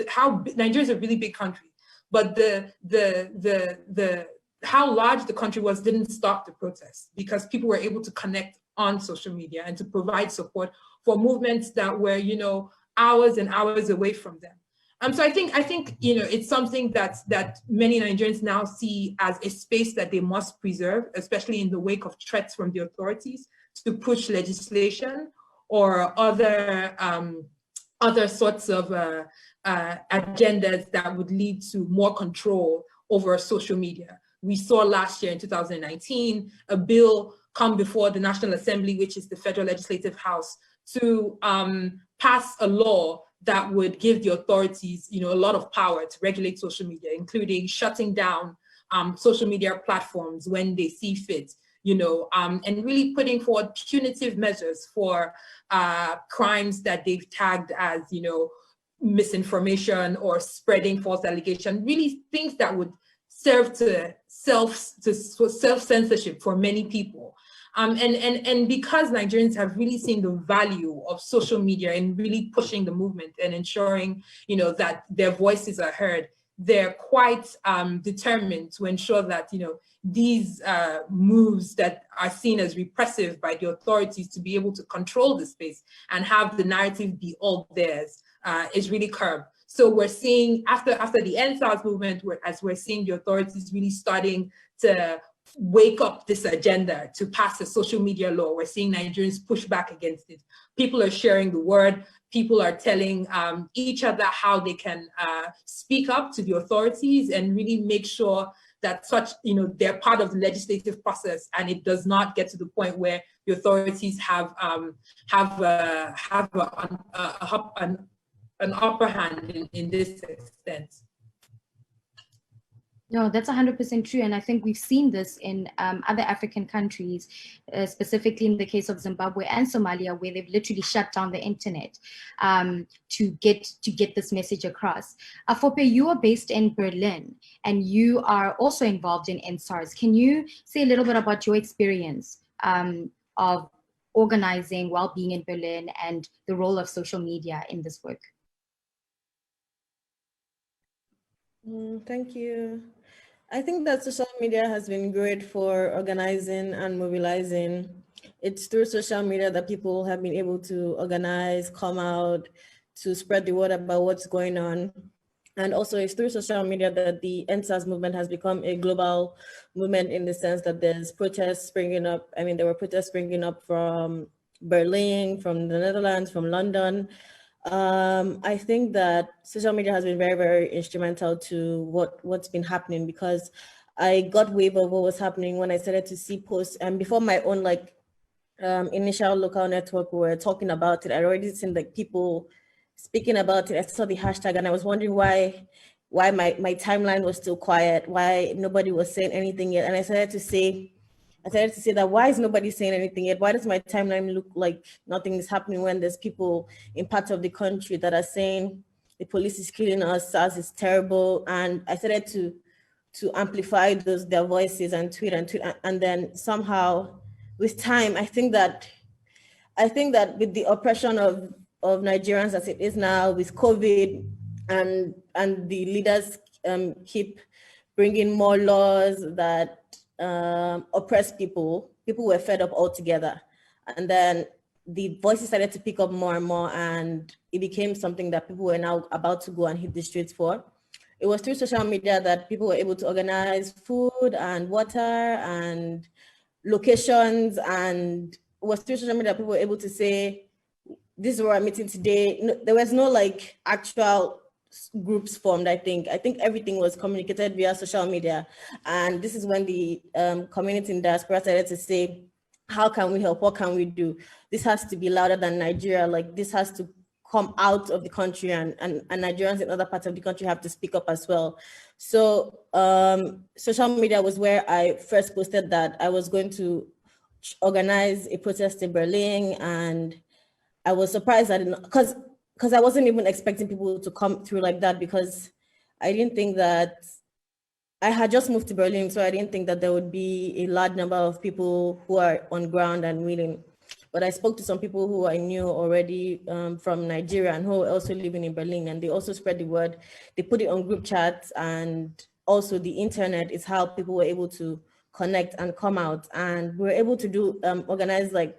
how Nigeria is a really big country, but how large the country was didn't stop the protests, because people were able to connect on social media and to provide support for movements that were, you know, hours and hours away from them. So I think you know, it's something that many Nigerians now see as a space that they must preserve, especially in the wake of threats from the authorities to push legislation or other sorts of agendas that would lead to more control over social media. We saw last year in 2019 a bill come before the National Assembly, which is the federal legislative house, to pass a law that would give the authorities, you know, a lot of power to regulate social media, including shutting down social media platforms when they see fit, you know, and really putting forward punitive measures for crimes that they've tagged as, you know, misinformation or spreading false allegation, really things that would serve to self-censorship for many people. And because Nigerians have really seen the value of social media in really pushing the movement and ensuring, you know, that their voices are heard, they're quite determined to ensure that, you know, these moves that are seen as repressive by the authorities to be able to control the space and have the narrative be all theirs is really curbed. So we're seeing after the EndSARS movement, as we're seeing the authorities really starting to wake up this agenda to pass a social media law. We're seeing Nigerians push back against it. People are sharing the word. People are telling each other how they can speak up to the authorities and really make sure that you know, they're part of the legislative process, and it does not get to the point where the authorities have an upper hand in this extent. No, that's 100% true. And I think we've seen this in other African countries, specifically in the case of Zimbabwe and Somalia, where they've literally shut down the internet to get this message across. Afope, you are based in Berlin and you are also involved in EndSARS. Can you say a little bit about your experience of organizing while being in Berlin and the role of social media in this work? Thank you. I think that social media has been great for organizing and mobilizing. It's through social media that people have been able to organize, come out, to spread the word about what's going on. And also it's through social media that the EndSARS movement has become a global movement, in the sense that there's protests springing up. I mean, there were protests springing up from Berlin, from the Netherlands, from London. I think that social media has been very, very instrumental to what's been happening, because I got wave of what was happening when I started to see posts, and before my own initial local network were talking about it. I'd already seen like people speaking about it. I saw the hashtag and I was wondering why why my timeline was still quiet, why nobody was saying anything yet. And I started to say that, why is nobody saying anything yet? Why does my timeline look like nothing is happening when there's people in parts of the country that are saying the police is killing us, SARS is terrible? And I started to amplify their voices and tweet, and then somehow with time, I think that with the oppression of Nigerians as it is now, with COVID, and the leaders keep bringing more laws that oppress people were fed up altogether. And then the voices started to pick up more and more, and it became something that people were now about to go and hit the streets for. It was through social media that people were able to organize food and water and locations, and it was through social media people were able to say, this is where I'm meeting today. No, there was no like actual groups formed. I think everything was communicated via social media. And this is when the community in diaspora started to say, how can we help? What can we do? This has to be louder than Nigeria. Like, this has to come out of the country, and Nigerians in other parts of the country have to speak up as well. So social media was where I first posted that I was going to organize a protest in Berlin, and I was surprised because I wasn't even expecting people to come through like that, because I didn't think that, I had just moved to Berlin, so I didn't think that there would be a large number of people who are on ground and willing. But I spoke to some people who I knew already from Nigeria and who were also living in Berlin, and they also spread the word. They put it on group chats, and also the internet is how people were able to connect and come out. And we were able to do organize like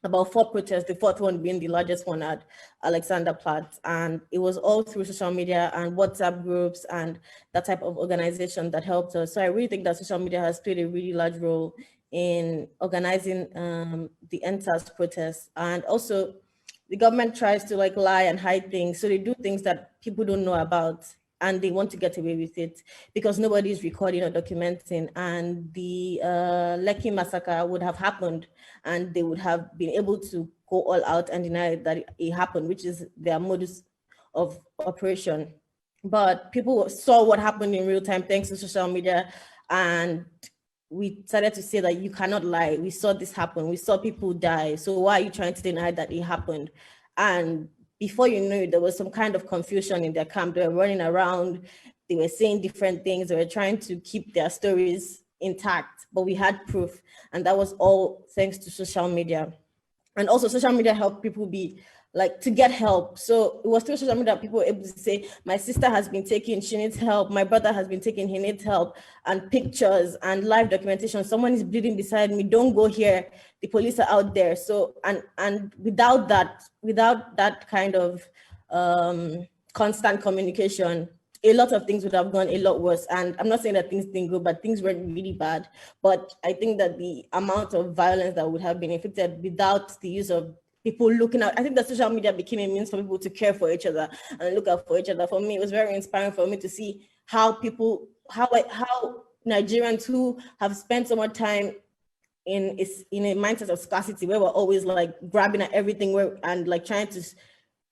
about 4 protests, the 4th one being the largest one at Alexanderplatz. And it was all through social media and WhatsApp groups and that type of organization that helped us. So I really think that social media has played a really large role in organizing the EndSARS protests. And also the government tries to like lie and hide things. So they do things that people don't know about, and they want to get away with it because nobody is recording or documenting. And the Lekki massacre would have happened, and they would have been able to go all out and deny that it happened, which is their modus of operation. But people saw what happened in real time thanks to social media, and we started to say that you cannot lie. We saw this happen. We saw people die. So why are you trying to deny that it happened? And before you knew it, there was some kind of confusion in their camp. They were running around. They were saying different things. They were trying to keep their stories intact, but we had proof. And that was all thanks to social media. And also social media helped people to get help. So it was through social media that people were able to say, my sister has been taken, she needs help. My brother has been taken, he needs help. And pictures and live documentation. Someone is bleeding beside me, don't go here. The police are out there. So, and without that kind of constant communication, a lot of things would have gone a lot worse. And I'm not saying that things didn't go, but things went really bad. But I think that the amount of violence that would have been inflicted without the use of people looking out, I think that social media became a means for people to care for each other and look out for each other. For me, it was very inspiring for me to see how Nigerians who have spent so much time in a mindset of scarcity, where we're always like grabbing at everything and like trying to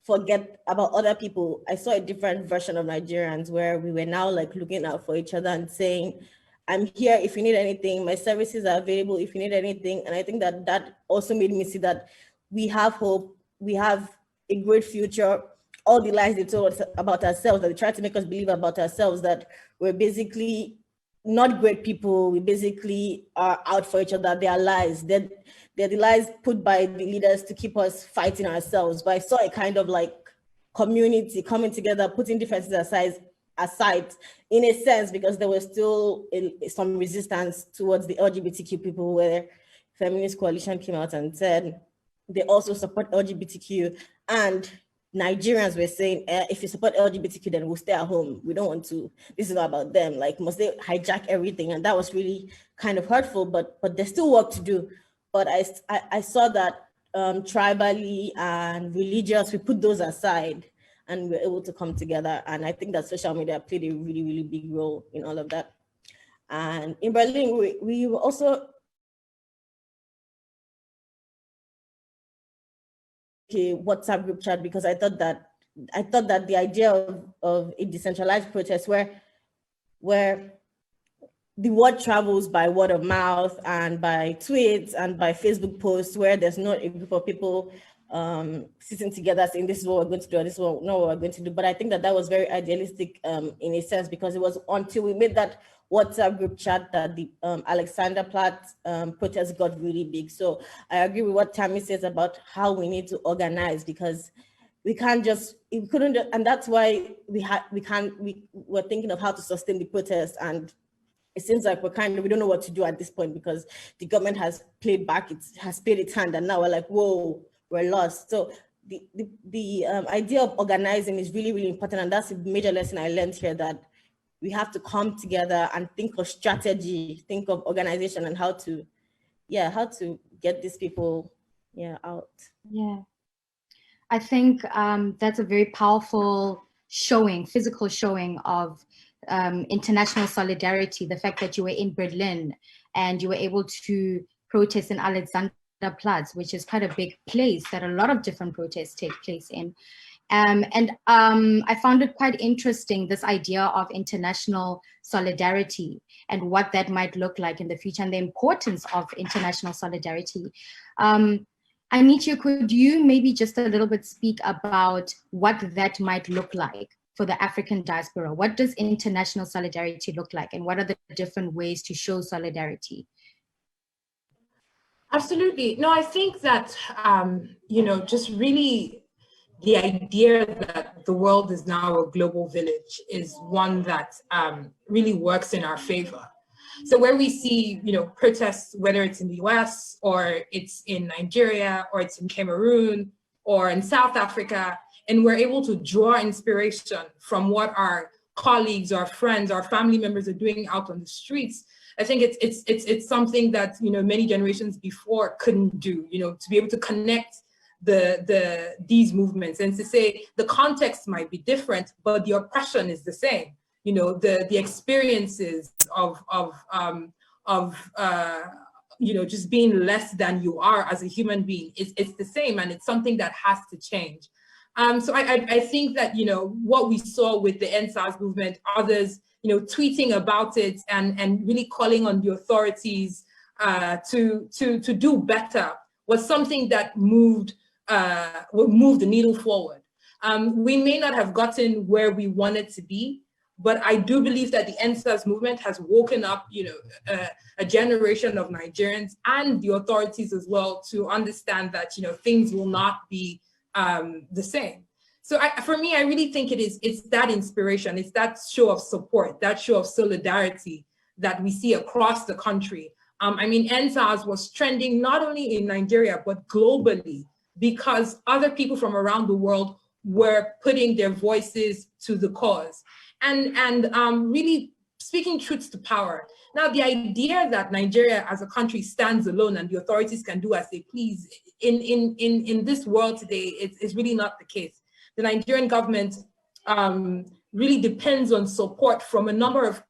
forget about other people. I saw a different version of Nigerians where we were now like looking out for each other and saying, I'm here if you need anything, my services are available if you need anything. And I think that also made me see that we have hope, we have a great future. All the lies they told us about ourselves, that they tried to make us believe about ourselves, that we're basically not great people, we basically are out for each other, they are lies. They're the lies put by the leaders to keep us fighting ourselves. But I saw a kind of like community coming together, putting differences aside in a sense, because there was still some resistance towards the LGBTQ people, where Feminist Coalition came out and said they also support LGBTQ, and Nigerians were saying, if you support LGBTQ, then we'll stay at home. We don't want to, this is not about them. Like, must they hijack everything? And that was really kind of hurtful, but there's still work to do. But I saw that tribally and religious, we put those aside and we're able to come together. And I think that social media played a really, really big role in all of that. And in Berlin, we were also a WhatsApp group chat, because I thought that I thought that the idea of a decentralized protest where the word travels by word of mouth and by tweets and by Facebook posts, where there's not a group of people sitting together saying this is what we're going to do, or this is not what we're going to do. But I think that was very idealistic in a sense, because it was until we made that WhatsApp group chat that the Alexander Platt protest got really big. So I agree with what Tammy says about how we need to organize, because we can't just, and that's why we're thinking of how to sustain the protest. And it seems like we don't know what to do at this point, because the government has played its hand, and now we're like, whoa, we're lost. So the idea of organizing is really, really important. And that's a major lesson I learned here, that we have to come together and think of strategy, think of organization, and how to get these people out. Yeah, I think that's a very powerful physical showing of international solidarity. The fact that you were in Berlin and you were able to protest in Alexanderplatz, which is quite a big place that a lot of different protests take place in. I found it quite interesting, this idea of international solidarity and what that might look like in the future, and the importance of international solidarity. Anietie, could you maybe just a little bit speak about what that might look like for the African diaspora? What does international solidarity look like, and what are the different ways to show solidarity? Absolutely. No, I think that, just really the idea that the world is now a global village is one that really works in our favor. So where we see, protests, whether it's in the US or it's in Nigeria or it's in Cameroon or in South Africa, and we're able to draw inspiration from what our colleagues, our friends, our family members are doing out on the streets, I think it's something that many generations before couldn't do. To be able to connect these movements and to say the context might be different, but the oppression is the same. The experiences of just being less than you are as a human being, it's the same, and it's something that has to change. So I think that what we saw with the EndSARS movement, others tweeting about it and really calling on the authorities to do better, was something that moved the needle forward. We may not have gotten where we wanted to be, but I do believe that the EndSARS movement has woken up, a generation of Nigerians and the authorities as well to understand that, things will not be the same. So for me, I really think it's that inspiration, it's that show of support, that show of solidarity that we see across the country. EndSARS was trending not only in Nigeria, but globally, because other people from around the world were putting their voices to the cause and really speaking truths to power. Now, the idea that Nigeria as a country stands alone and the authorities can do as they please in this world today is really not the case. The Nigerian government really depends on support from a number of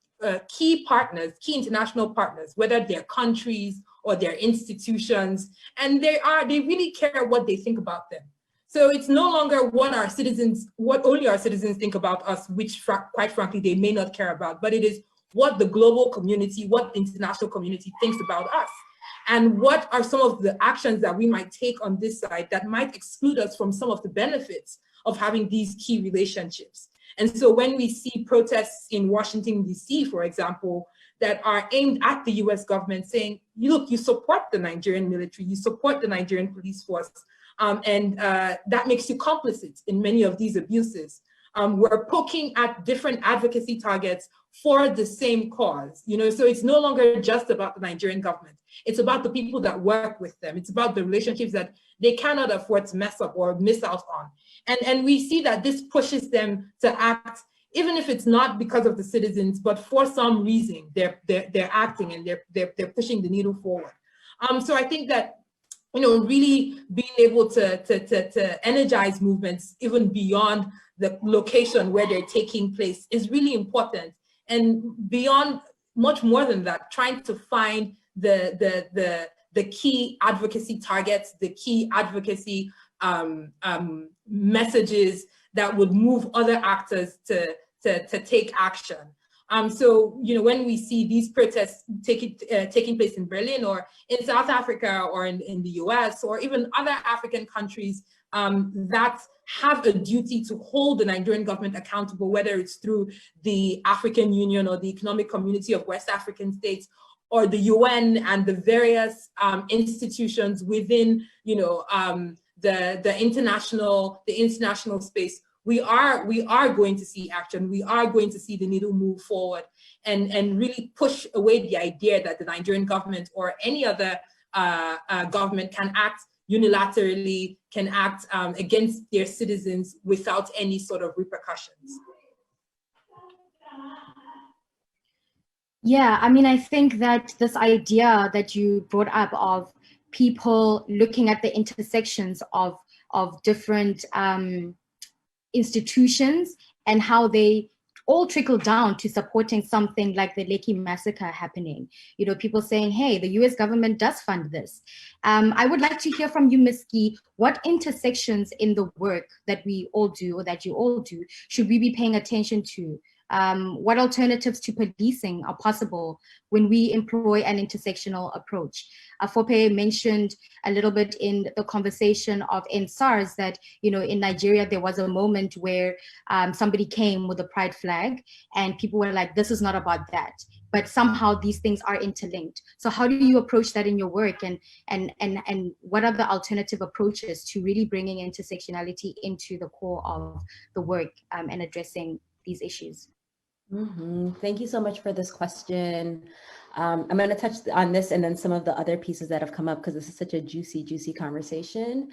key partners, key international partners, whether they're countries or their institutions, and they really care what they think about them. So it's no longer what only our citizens think about us, which quite frankly, they may not care about, but it is what the global community, what the international community thinks about us. And what are some of the actions that we might take on this side that might exclude us from some of the benefits of having these key relationships. And so when we see protests in Washington, D.C., for example, that are aimed at the US government saying, look, you support the Nigerian military, you support the Nigerian police force, and that makes you complicit in many of these abuses. We're poking at different advocacy targets for the same cause, so it's no longer just about the Nigerian government. It's about the people that work with them. It's about the relationships that they cannot afford to mess up or miss out on. And we see that this pushes them to act, even if it's not because of the citizens, but for some reason they're acting and they're pushing the needle forward. So I think that really being able to energize movements even beyond the location where they're taking place is really important. And beyond, much more than that, trying to find the key advocacy targets, the key advocacy messages that would move other actors to take action. So, you know, when we see these protests taking place in Berlin or in South Africa or in the US or even other African countries that have a duty to hold the Nigerian government accountable, whether it's through the African Union or the Economic Community of West African States or the UN and the various institutions within, you know, the international space. We are going to see action. We are going to see the needle move forward and really push away the idea that the Nigerian government or any other government can act unilaterally, can act against their citizens without any sort of repercussions. Yeah, I mean, I think that this idea that you brought up of people looking at the intersections of different institutions and how they all trickle down to supporting something like the Lekki massacre happening. You know, people saying, hey, the US government does fund this. I would like to hear from you, Masscre, what intersections in the work that we all do or that you all do should we be paying attention to? What alternatives to policing are possible when we employ an intersectional approach? Fope mentioned a little bit in the conversation of EndSARS that, you know, in Nigeria, there was a moment where somebody came with a pride flag and people were like, this is not about that. But somehow these things are interlinked. So how do you approach that in your work, and what are the alternative approaches to really bringing intersectionality into the core of the work and addressing these issues? Thank you so much for this question. I'm going to touch on this and then some of the other pieces that have come up because this is such a juicy conversation.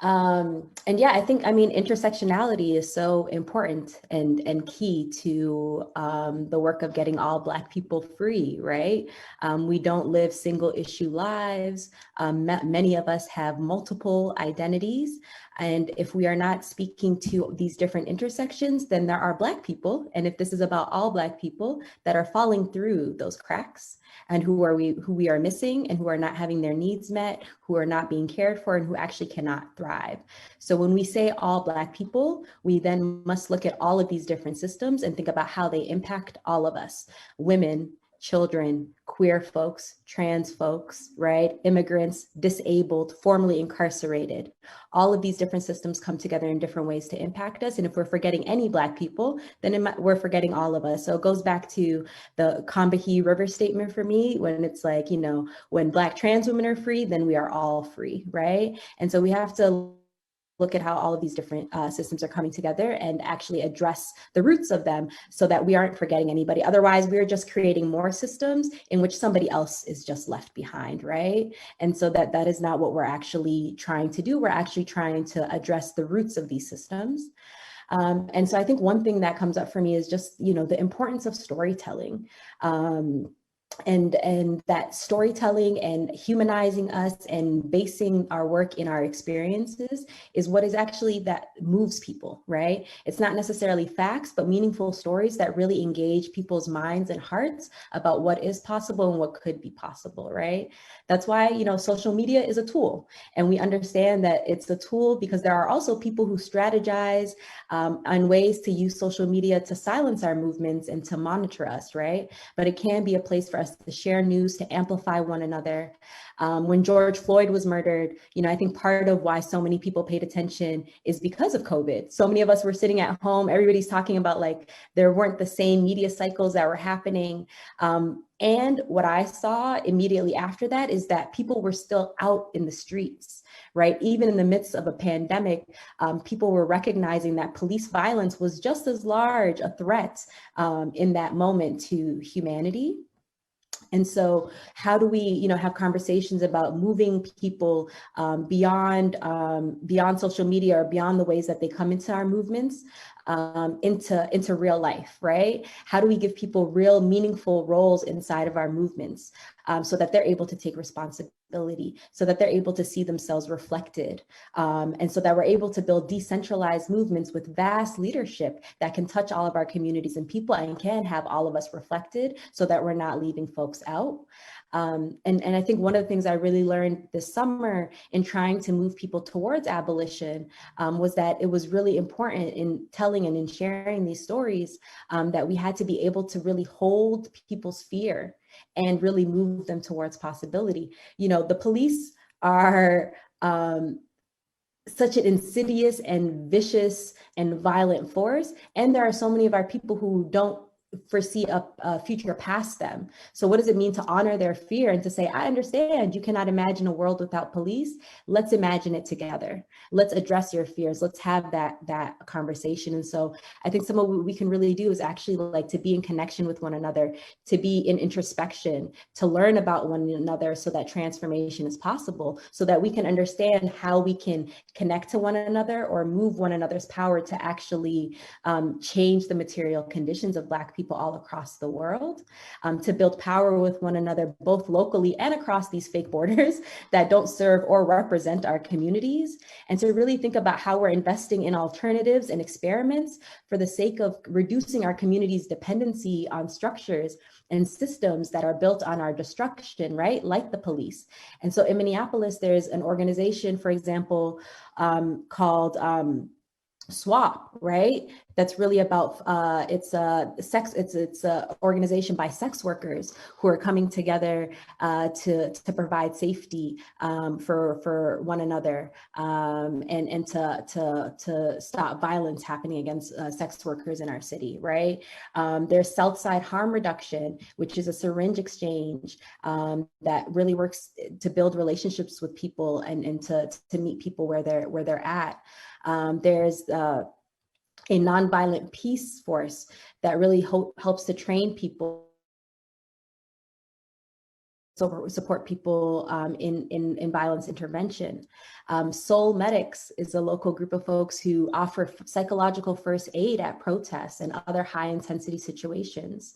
And yeah, I think, I mean, intersectionality is so important and key to the work of getting all Black people free, right? We don't live single issue lives. Many of us have multiple identities. And if we are not speaking to these different intersections, then there are Black people. And if this is about all Black people that are falling through those cracks and who we are missing and who are not having their needs met, who are not being cared for, and who actually cannot thrive. So when we say all Black people, we then must look at all of these different systems and think about how they impact all of us, women, children, queer folks, trans folks, right? Immigrants, disabled, formerly incarcerated. All of these different systems come together in different ways to impact us. And if we're forgetting any Black people, then we're forgetting all of us. So it goes back to the Combahee River statement for me, when it's like, you know, when Black trans women are free, then we are all free, right? And so we have to look at how all of these different systems are coming together and actually address the roots of them so that we aren't forgetting anybody. Otherwise, we're just creating more systems in which somebody else is just left behind, right? And so that is not what we're actually trying to do. We're actually trying to address the roots of these systems. And so I think one thing that comes up for me is just, you know, the importance of storytelling. And that storytelling and humanizing us and basing our work in our experiences is what is actually that moves people, right? It's not necessarily facts, but meaningful stories that really engage people's minds and hearts about what is possible and what could be possible, right? That's why, you know, social media is a tool, and we understand that it's a tool because there are also people who strategize on ways to use social media to silence our movements and to monitor us, right? But it can be a place for us to share news, to amplify one another. When George Floyd was murdered, you know, I think part of why so many people paid attention is because of COVID. So many of us were sitting at home, everybody's talking about like, there weren't the same media cycles that were happening. And what I saw immediately after that is that people were still out in the streets, right? Even in the midst of a pandemic, people were recognizing that police violence was just as large a threat in that moment to humanity. And so how do we, you know, have conversations about moving people beyond social media or beyond the ways that they come into our movements into real life, right? How do we give people real meaningful roles inside of our movements, so that they're able to take responsibility, so that they're able to see themselves reflected, and so that we're able to build decentralized movements with vast leadership that can touch all of our communities and people and can have all of us reflected so that we're not leaving folks out. And I think one of the things I really learned this summer in trying to move people towards abolition was that it was really important in telling and in sharing these stories that we had to be able to really hold people's fear and really move them towards possibility. You know, the police are such an insidious and vicious and violent force, and there are so many of our people who don't foresee a future past them. So what does it mean to honor their fear and to say, I understand you cannot imagine a world without police. Let's imagine it together. Let's address your fears. Let's have that conversation. And so I think some of what we can really do is actually like to be in connection with one another, to be in introspection, to learn about one another so that transformation is possible, so that we can understand how we can connect to one another or move one another's power to actually change the material conditions of Black people all across the world, to build power with one another, both locally and across these fake borders that don't serve or represent our communities, and to really think about how we're investing in alternatives and experiments for the sake of reducing our community's dependency on structures and systems that are built on our destruction, right? Like the police. And so in Minneapolis, there's an organization, for example, called SWAP, right? That's really about it's a organization by sex workers who are coming together to provide safety for one another, and to stop violence happening against sex workers in our city, right? There's Southside Harm Reduction, which is a syringe exchange that really works to build relationships with people and to meet people where they're at. There's a nonviolent peace force that really helps to train people, support people in violence intervention. Soul Medics is a local group of folks who offer psychological first aid at protests and other high intensity situations.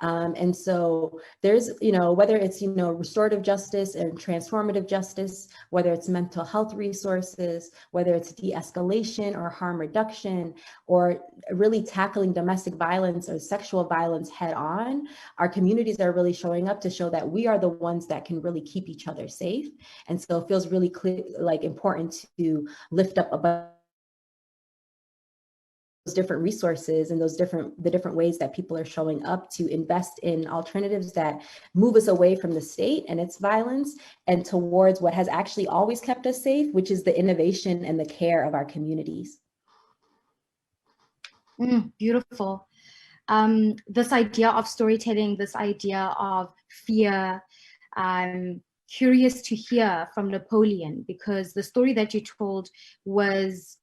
And so there's, whether it's, restorative justice and transformative justice, whether it's mental health resources, whether it's de-escalation or harm reduction, or really tackling domestic violence or sexual violence head on, our communities are really showing up to show that we are the ones that can really keep each other safe. And so it feels really important to lift up about those different resources and the different ways that people are showing up to invest in alternatives that move us away from the state and its violence and towards what has actually always kept us safe, which is the innovation and the care of our communities. Beautiful. This idea of storytelling, this idea of fear, I'm curious to hear from Napoleon, because the story that you told was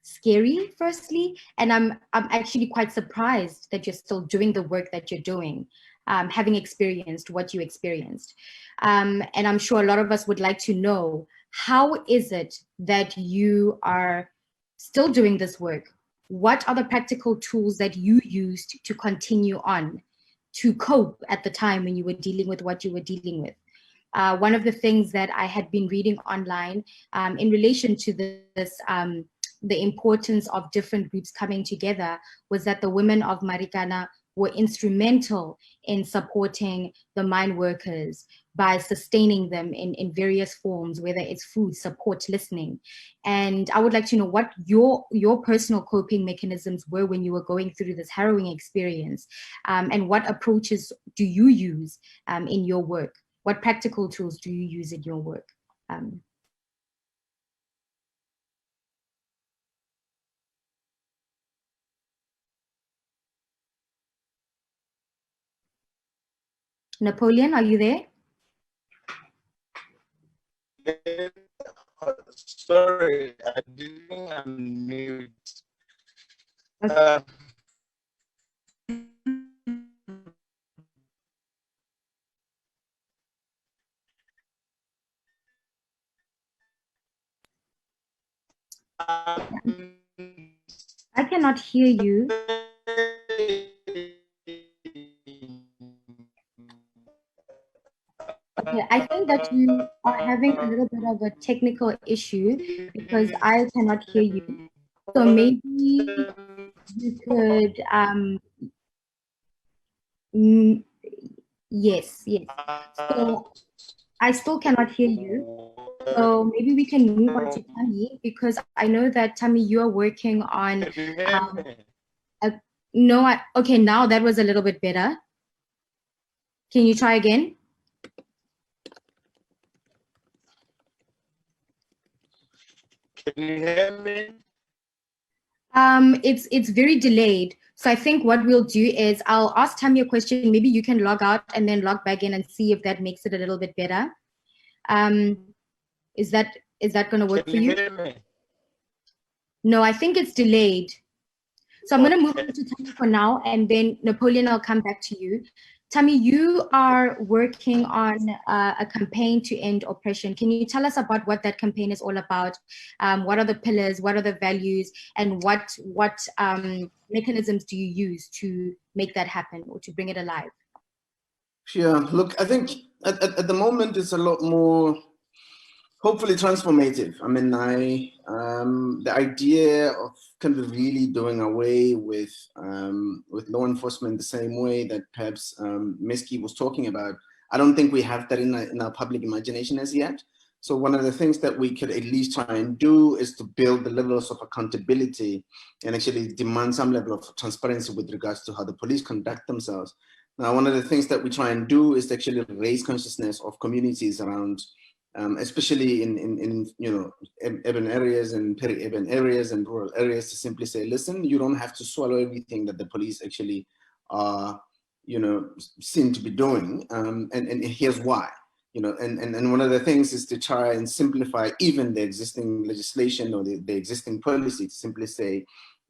scary, firstly, and I'm actually quite surprised that you're still doing the work that you're doing, having experienced what you experienced. And I'm sure a lot of us would like to know, how is it that you are still doing this work? What are the practical tools that you used to continue on, to cope at the time when you were dealing with what you were dealing with? One of the things that I had been reading online in relation to this, the importance of different groups coming together, was that the women of Marikana were instrumental in supporting the mine workers by sustaining them in various forms, whether it's food, support, listening. And I would like to know what your personal coping mechanisms were when you were going through this harrowing experience, and what approaches do you use in your work? What practical tools do you use in your work? Napoleon, are you there? Sorry, I didn't unmute. I cannot hear you. Okay, I think that you are having a little bit of a technical issue because I cannot hear you. So maybe you could, yes. So I still cannot hear you. So maybe we can move on to Tammy, because I know that Tammy, you are working on, okay, now that was a little bit better. Can you try again? Can you hear me? It's very delayed. So I think what we'll do is I'll ask Tammy a question. Maybe you can log out and then log back in and see if that makes it a little bit better. Is that going to work for you? Can you hear me? No, I think it's delayed. So I'm going to move on to Tammy for now, and then Napoleon, I'll come back to you. Tammy, you are working on a campaign to end oppression. Can you tell us about what that campaign is all about? What are the pillars? What are the values? And what mechanisms do you use to make that happen or to bring it alive? Yeah, look, I think at the moment it's a lot more, hopefully, transformative. I mean, the idea of kind of really doing away with law enforcement the same way that perhaps Masscre was talking about, I don't think we have that in our public imagination as yet. So one of the things that we could at least try and do is to build the levels of accountability and actually demand some level of transparency with regards to how the police conduct themselves. Now, one of the things that we try and do is to actually raise consciousness of communities around, especially in urban areas and peri-urban areas and rural areas, to simply say, listen, you don't have to swallow everything that the police actually are, seem to be doing, and here's why. And one of the things is to try and simplify even the existing legislation or the existing policy, to simply say,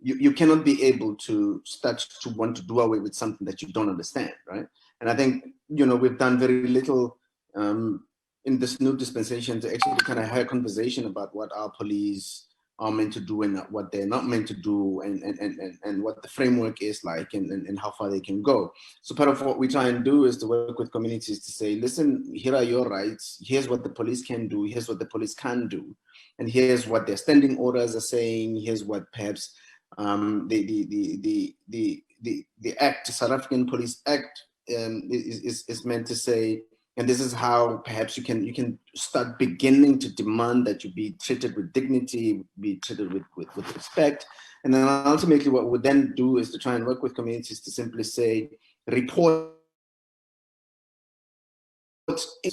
you cannot be able to start to want to do away with something that you don't understand, right? And I think, we've done very little in this new dispensation to actually kind of have a conversation about what our police are meant to do and what they're not meant to do, and what the framework is like, and how far they can go. So part of what we try and do is to work with communities to say, listen, here are your rights, here's what the police can do, here's what the police can't do, and here's what their standing orders are saying, here's what perhaps the Act, South African Police Act, is meant to say. And this is how perhaps you can start beginning to demand that you be treated with dignity, be treated with respect. And then ultimately what we then do is to try and work with communities to simply say, report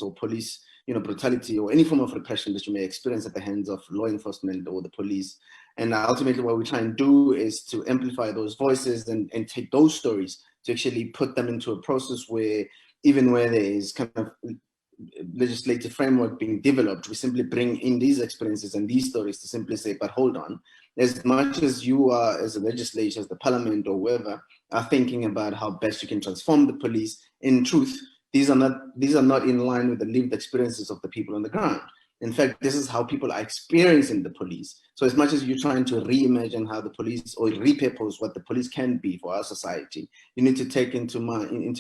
or police brutality or any form of repression that you may experience at the hands of law enforcement or the police. And ultimately what we try and do is to amplify those voices and take those stories to actually put them into a process where, even where there is kind of legislative framework being developed, we simply bring in these experiences and these stories to simply say, but hold on, as much as you are, as a legislature, as the parliament or whoever, are thinking about how best you can transform the police, in truth, these are not in line with the lived experiences of the people on the ground. In fact, this is how people are experiencing the police. So as much as you're trying to reimagine how the police, or repurpose what the police can be for our society, you need to take into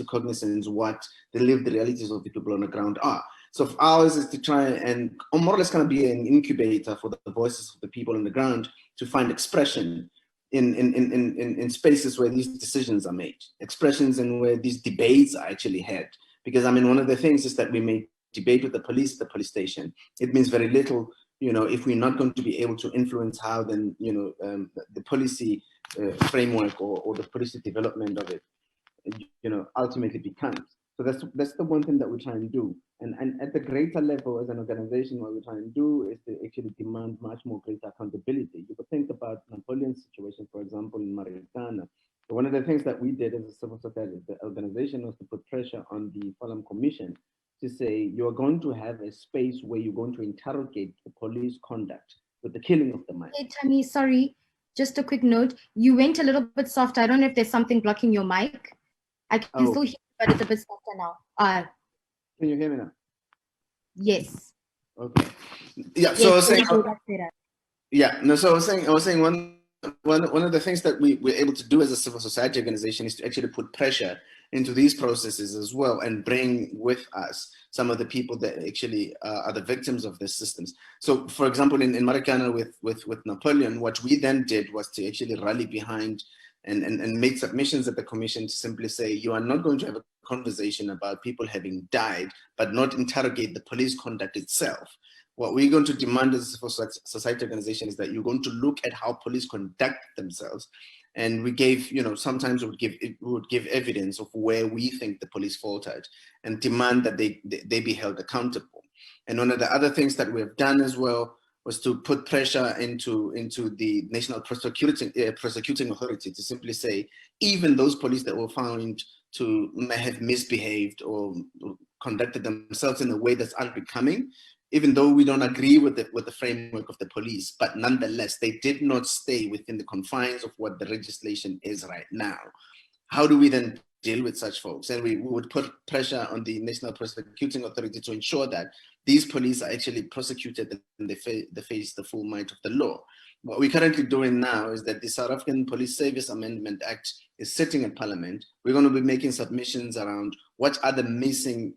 cognizance what the lived realities of the people on the ground are. So if ours is to try and more or less kind of be an incubator for the voices of the people on the ground to find expression in spaces where these decisions are made, expressions and where these debates are actually had. Because I mean, one of the things is that we may debate with the police station. It means very little, if we're not going to be able to influence how then, the policy framework or the policy development of it, ultimately becomes. So that's the one thing that we try and do. And at the greater level as an organization, what we try and do is to actually demand much more greater accountability. You could think about Napoleon's situation, for example, in Marikana. One of the things that we did as a civil society, the organization, was to put pressure on the Farm Commission to say, you're going to have a space where you're going to interrogate the police conduct with the killing of the man. Hey, Tammy, sorry, just a quick note. You went a little bit softer. I don't know if there's something blocking your mic. I can still hear you, but it's a bit softer now. Can you hear me now? Yes. Okay. Yeah. Yes, So I was saying. that's better. Yeah. No. So I was saying one one of the things that we're able to do as a civil society organization is to actually put pressure into these processes as well, and bring with us some of the people that actually are the victims of these systems. So, for example, in Marikana with Napoleon, what we then did was to actually rally behind and make submissions at the commission to simply say, you are not going to have a conversation about people having died, but not interrogate the police conduct itself. What we're going to demand as a civil society organization is that you're going to look at how police conduct themselves. And we gave, sometimes we would give evidence of where we think the police faltered, and demand that they be held accountable. And one of the other things that we have done as well was to put pressure into the National Prosecuting Authority to simply say, even those police that were found to have misbehaved or conducted themselves in a way that's unbecoming, even though we don't agree with the framework of the police, but nonetheless, they did not stay within the confines of what the legislation is right now. How do we then deal with such folks? And we would put pressure on the National Prosecuting Authority to ensure that these police are actually prosecuted and they face the full might of the law. What we're currently doing now is that the South African Police Service Amendment Act is sitting in Parliament. We're going to be making submissions around what are the missing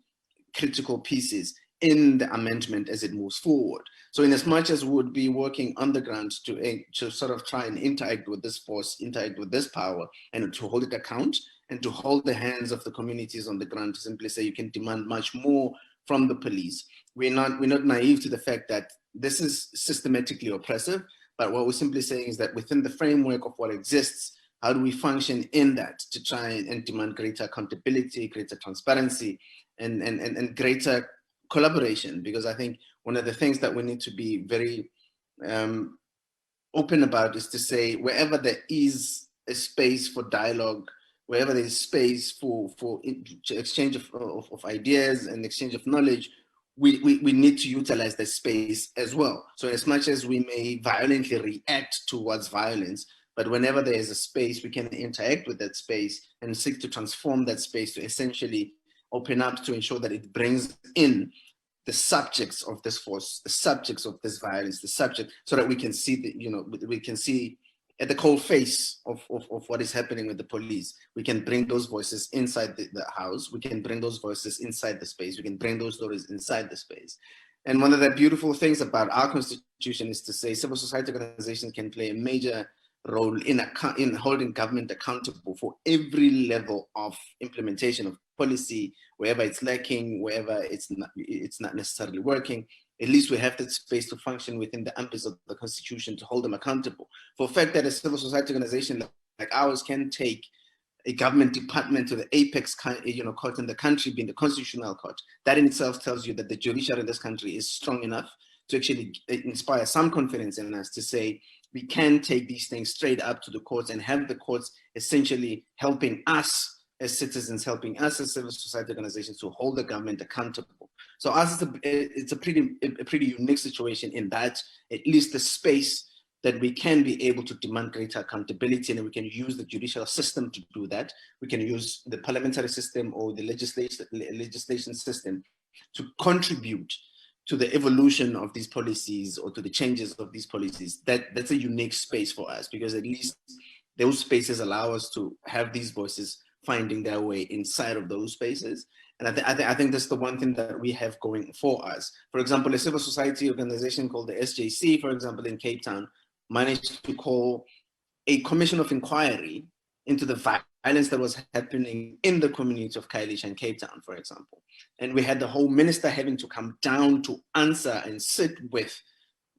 critical pieces in the amendment as it moves forward. So in as much as we would be working on the ground to sort of try and interact with this force, interact with this power, and to hold it account, and to hold the hands of the communities on the ground to simply say you can demand much more from the police. We're not naive to the fact that this is systematically oppressive, but what we're simply saying is that within the framework of what exists, how do we function in that to try and demand greater accountability, greater transparency, and greater collaboration? Because I think one of the things that we need to be very open about is to say, wherever there is a space for dialogue, wherever there is space for exchange of ideas and exchange of knowledge, we need to utilize that space as well. So as much as we may violently react towards violence, but whenever there is a space, we can interact with that space and seek to transform that space to essentially open up to ensure that it brings in the subjects of this force, the subjects of this violence, the subject, so that we can see we can see at the cold face of what is happening with the police. We can bring those voices inside the house. We can bring those voices inside the space. We can bring those stories inside the space. And one of the beautiful things about our constitution is to say civil society organizations can play a major role in holding government accountable for every level of implementation of policy, wherever it's lacking, wherever it's not necessarily working. At least we have that space to function within the ambit of the constitution to hold them accountable. For the fact that a civil society organization like ours can take a government department to the apex court in the country, being the constitutional court, that in itself tells you that the judiciary in this country is strong enough to actually inspire some confidence in us to say we can take these things straight up to the courts and have the courts essentially helping us as citizens, helping us as civil society organizations to hold the government accountable. So us, it's a pretty unique situation in that at least the space that we can be able to demand greater accountability, and we can use the judicial system to do that. We can use the parliamentary system or the legislation system to contribute to the evolution of these policies or to the changes of these policies. That's a unique space for us, because at least those spaces allow us to have these voices finding their way inside of those spaces. And I think that's the one thing that we have going for us. For example, a civil society organization called the SJC, for example, in Cape Town, managed to call a commission of inquiry into the violence that was happening in the community of Khayelitsha and Cape Town, for example. And we had the whole minister having to come down to answer and sit with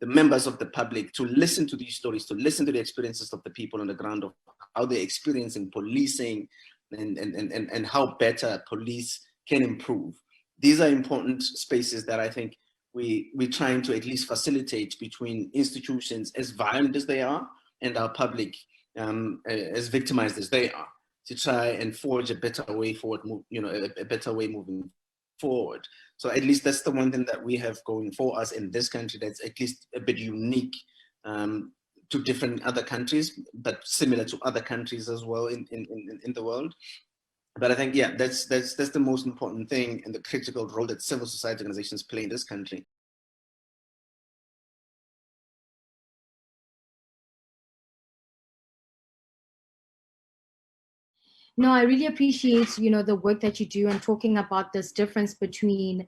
the members of the public to listen to these stories, to listen to the experiences of the people on the ground, of how they're experiencing policing and how better police can improve. These are important spaces that I think we're trying to at least facilitate between institutions as violent as they are and our public as victimized as they are, to try and forge a better way forward, a better way moving forward. So at least that's the one thing that we have going for us in this country that's at least a bit unique to different other countries, but similar to other countries as well in the world. But I think, yeah, that's the most important thing and the critical role that civil society organizations play in this country. No, I really appreciate, you know, the work that you do and talking about this difference between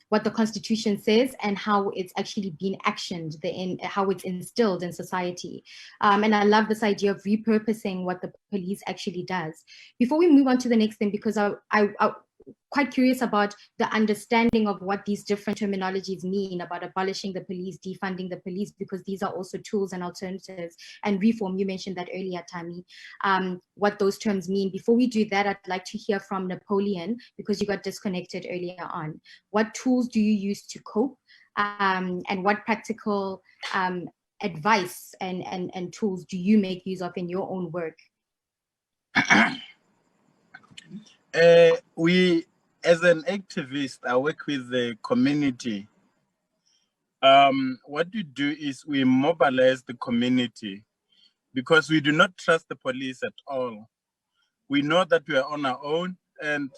what the Constitution says and how it's actually been actioned, how it's instilled in society. And I love this idea of repurposing what the police actually does. Before we move on to the next thing, because I'm quite curious about the understanding of what these different terminologies mean about abolishing the police, defunding the police, because these are also tools and alternatives, and reform. You mentioned that earlier, Tammy, what those terms mean. Before we do that, I'd like to hear from Napoleon, because you got disconnected earlier on. What tools do you use to cope, and what practical advice and tools do you make use of in your own work? As an activist, I work with the community. What we do is we mobilize the community because we do not trust the police at all. We know that we are on our own and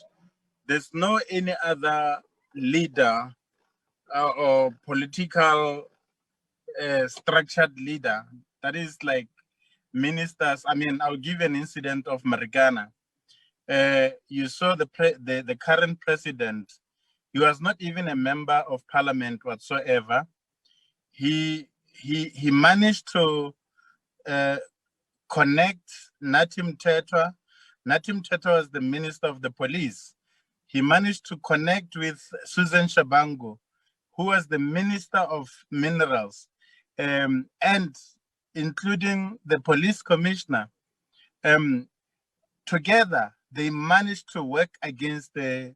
there's no any other leader or political structured leader that is like ministers. I mean, I'll give an incident of Marikana. You saw the current president. He was not even a member of parliament whatsoever. He managed to connect Natim Tetwa. Natim Tetwa was the minister of the police. He managed to connect with Susan Shabangu, who was the minister of minerals, and including the police commissioner. Together, they managed to work against the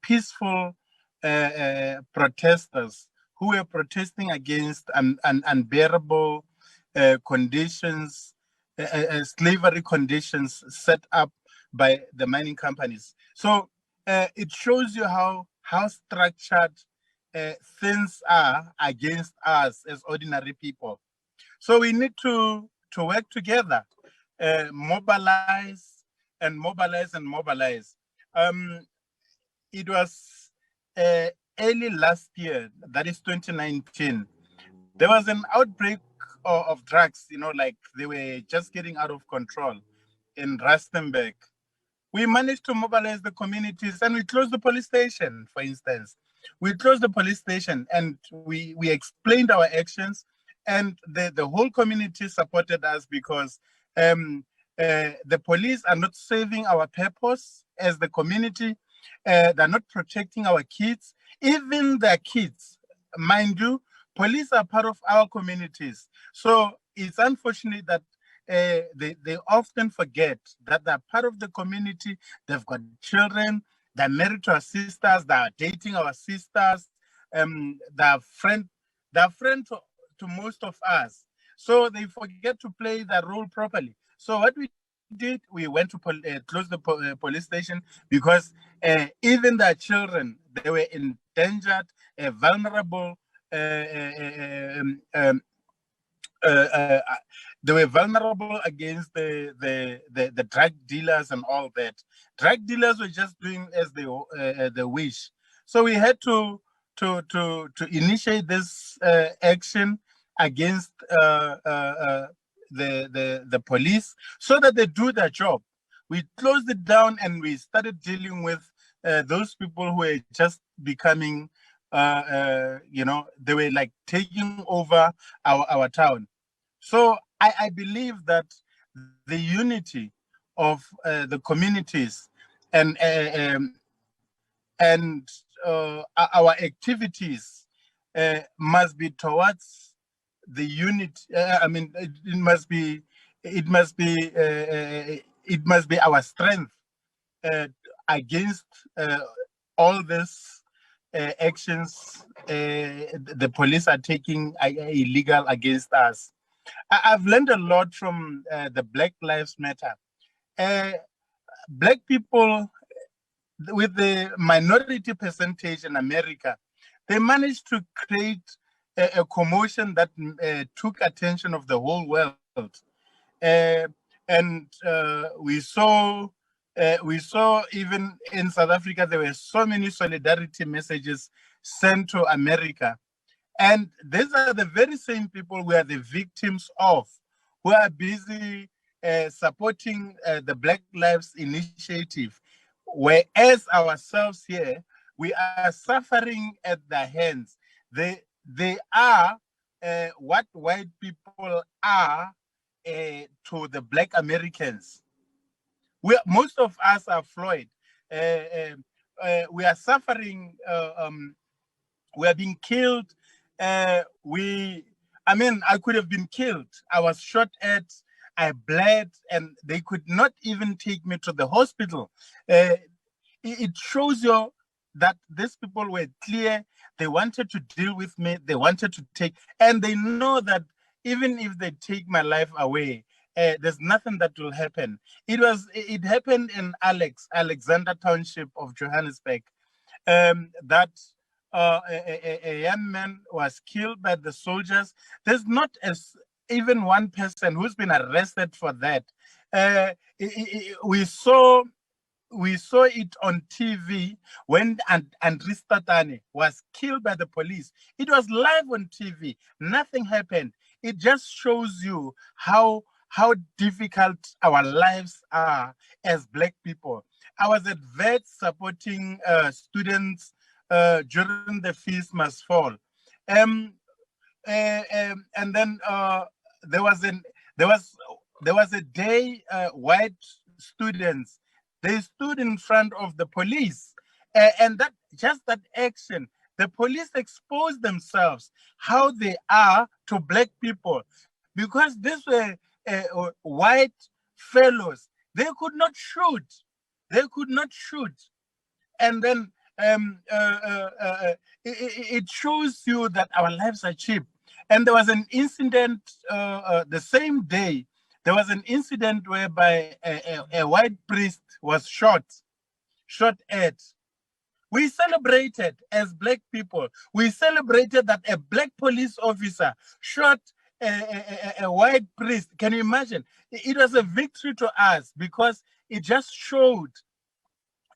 peaceful protesters who were protesting against unbearable conditions, slavery conditions set up by the mining companies. So it shows you how structured things are against us as ordinary people. So we need to work together, mobilize and mobilize and mobilize. It was early last year, that is 2019, there was an outbreak of drugs, you know, like they were just getting out of control in Rustenburg. We managed to mobilize the communities and we closed the police station, for instance. We closed the police station and we explained our actions, and the whole community supported us because the police are not serving our purpose as the community. They're not protecting our kids, even their kids. Mind you, police are part of our communities. So it's unfortunate that they often forget that they're part of the community. They've got children, they're married to our sisters, they're dating our sisters, they're friend to most of us. So they forget to play their role properly. So what we did, we went to close the police station because even their children, they were endangered, vulnerable. They were vulnerable against the drug dealers and all that. Drug dealers were just doing as they wish. So we had to initiate this action against the police so that they do their job. We closed it down and we started dealing with those people who were just becoming, you know, they were like taking over our town. So I believe that the unity of the communities and our activities must be towards the unit. I mean, it must be our strength against all these actions the police are taking illegal against us. I've learned a lot from the Black Lives Matter. Black people with the minority percentage in America, they managed to create a commotion that took attention of the whole world. And we saw even in South Africa, there were so many solidarity messages sent to America. And these are the very same people we are the victims of, who are busy supporting the Black Lives Initiative, whereas ourselves here, we are suffering at the hands. They are what white people are to the Black Americans. Most of us are Floyd. We are suffering. We are being killed. I could have been killed. I was shot at. I bled, and they could not even take me to the hospital. It shows you that these people were clear. They wanted to deal with me. They wanted to take, and they know that even if they take my life away, there's nothing that will happen. It happened in Alexander Township of Johannesburg, that a young man was killed by the soldiers. There's not even one person who's been arrested for that. We saw it on TV when Andries Tatane was killed by the police. It was live on TV. Nothing happened. It just shows you how difficult our lives are as Black people. I was at VET supporting students during the Feast Must Fall. And then there was a day white students, they stood in front of the police, and that action, the police exposed themselves how they are to Black people, because these were white fellows. They could not shoot. And then it shows you that our lives are cheap. And there was an incident the same day. There was an incident whereby a white priest was shot at. We celebrated as Black people. We celebrated that a Black police officer shot a white priest. Can you imagine? It was a victory to us because it just showed.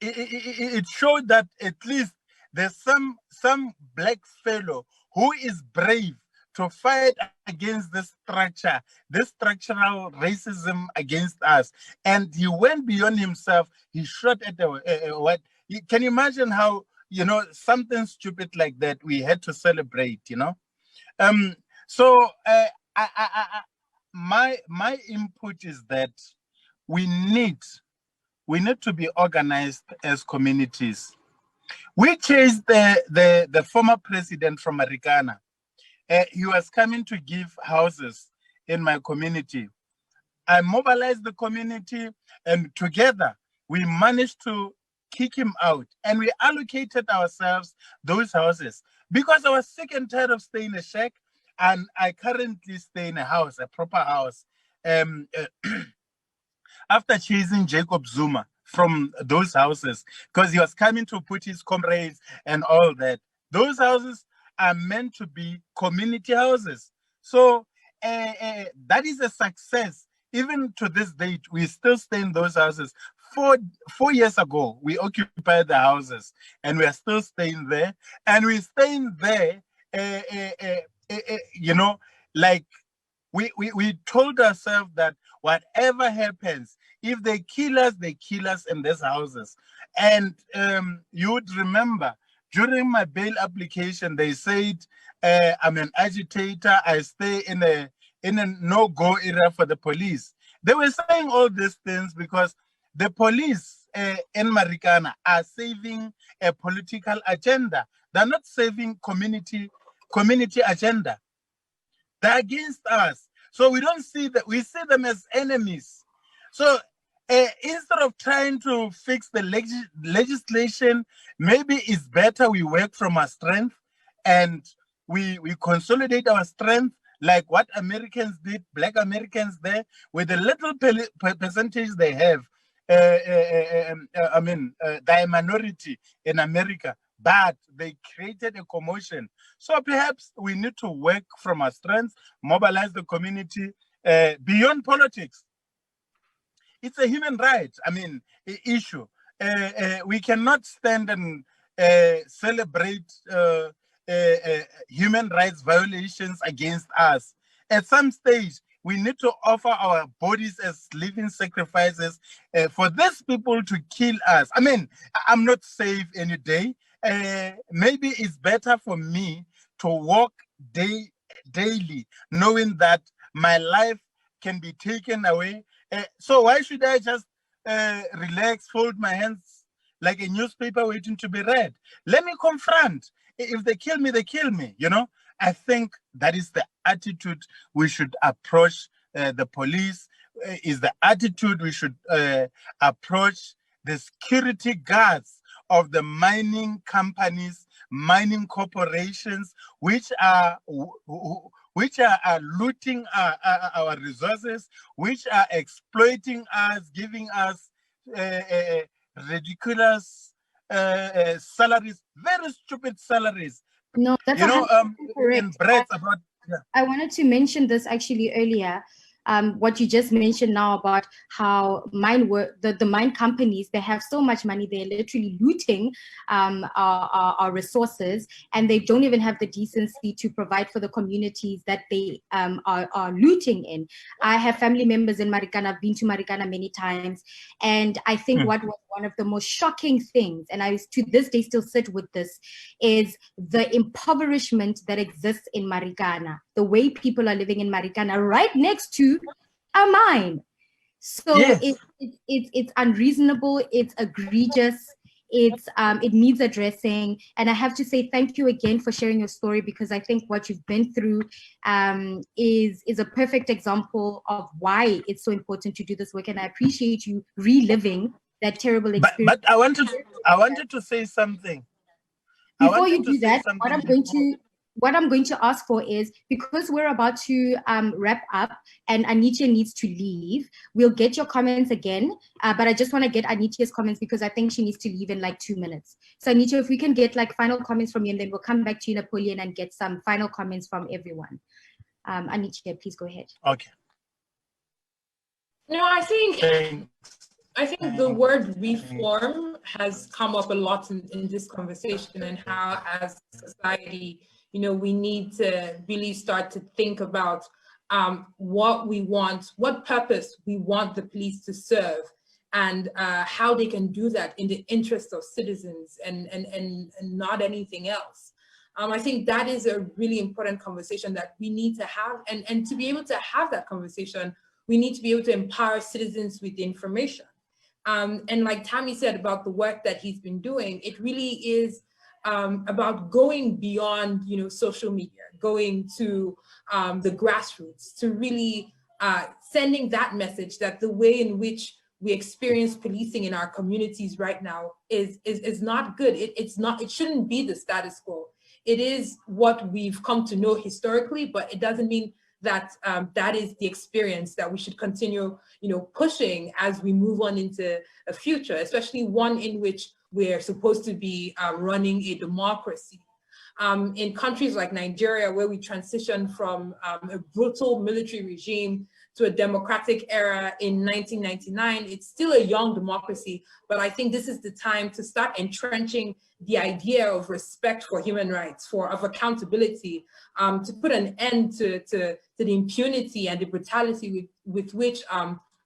It showed that at least there's some Black fellow who is brave to fight against this structure, this structural racism against us. And he went beyond himself. He shot at what? Can you imagine how, something stupid like that we had to celebrate, So my input is that we need to be organized as communities. We chased the former president from Marikana. He was coming to give houses in my community. I mobilized the community, and together we managed to kick him out, and we allocated ourselves those houses because I was sick and tired of staying in a shack, and I currently stay in a house, a proper house. After chasing Jacob Zuma from those houses, because he was coming to put his comrades and all that. Those houses are meant to be community houses. So that is a success. Even to this date, we still stay in those houses. 4 years ago, we occupied the houses, and we are still staying there. And we're staying there, like we told ourselves that whatever happens, if they kill us in these houses. And you would remember, during my bail application, they said, I'm an agitator, I stay in a no-go area for the police. They were saying all these things because the police in Marikana are saving a political agenda. They're not saving community agenda. They're against us. So we don't see that, we see them as enemies. So instead of trying to fix the legislation, maybe it's better we work from our strength and we consolidate our strength like what Americans did, Black Americans there, with the little percentage they have. They're a minority in America, but they created a commotion. So perhaps we need to work from our strengths, mobilize the community beyond politics. It's a human rights, issue. We cannot stand and celebrate human rights violations against us. At some stage, we need to offer our bodies as living sacrifices for these people to kill us. I mean, I'm not safe any day. Maybe it's better for me to walk daily, knowing that my life can be taken away. So why should I just relax, fold my hands like a newspaper waiting to be read? Let me confront. If they kill me, they kill me, you know? I think that is the attitude we should approach the police, is the attitude we should approach the security guards of the mining companies, mining corporations, which are looting our resources, which are exploiting us, giving us ridiculous salaries, very stupid salaries. No, that's correct. In breath about. Yeah. I wanted to mention this actually earlier. What you just mentioned now about how the mine companies, they have so much money, they're literally looting our resources, and they don't even have the decency to provide for the communities that they are looting in. I have family members in Marikana. I've been to Marikana many times, and I think what was one of the most shocking things, and I to this day still sit with this, is the impoverishment that exists in Marikana. The way people are living in Marikana right next to a mine. So yes. It's unreasonable, it's egregious, it needs addressing. And I have to say thank you again for sharing your story, because I think what you've been through is a perfect example of why it's so important to do this work. And I appreciate you reliving that terrible experience. But I wanted to say something. Before you do that, what I'm going to ask for is, because we're about to wrap up and Anietie needs to leave, we'll get your comments again, but I just want to get Anietie's comments because I think she needs to leave in like 2 minutes. So Anietie, if we can get like final comments from you, and then we'll come back to you, Napoleon, and get some final comments from everyone. Anietie, please go ahead. Okay. No, I think the word reform has come up a lot in this conversation, and how as society, you know, we need to really start to think about what we want, what purpose we want the police to serve, and how they can do that in the interest of citizens and not anything else. I think that is a really important conversation that we need to have, and to be able to have that conversation, we need to be able to empower citizens with the information. And like Tammy said about the work that he's been doing, it really is about going beyond, you know, social media, going to the grassroots, to really sending that message that the way in which we experience policing in our communities right now is not good. It shouldn't be the status quo. It is what we've come to know historically, but it doesn't mean that that is the experience that we should continue, you know, pushing as we move on into a future, especially one in which we're supposed to be running a democracy. In countries like Nigeria, where we transitioned from a brutal military regime to a democratic era in 1999, it's still a young democracy, but I think this is the time to start entrenching the idea of respect for human rights, of accountability, to put an end to the impunity and the brutality with which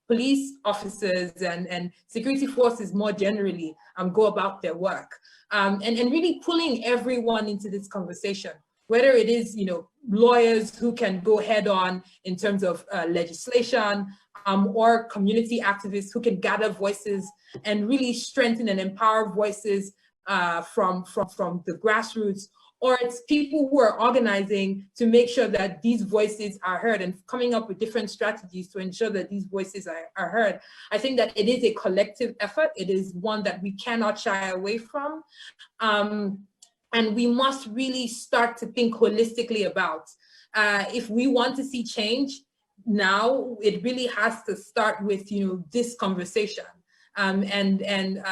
police officers and security forces more generally go about their work, and really pulling everyone into this conversation, whether it is, you know, lawyers who can go head on in terms of legislation, or community activists who can gather voices and really strengthen and empower voices from the grassroots, or it's people who are organizing to make sure that these voices are heard and coming up with different strategies to ensure that these voices are heard. I think that it is a collective effort. It is one that we cannot shy away from. And we must really start to think holistically about, if we want to see change now, it really has to start with, you know, this conversation. And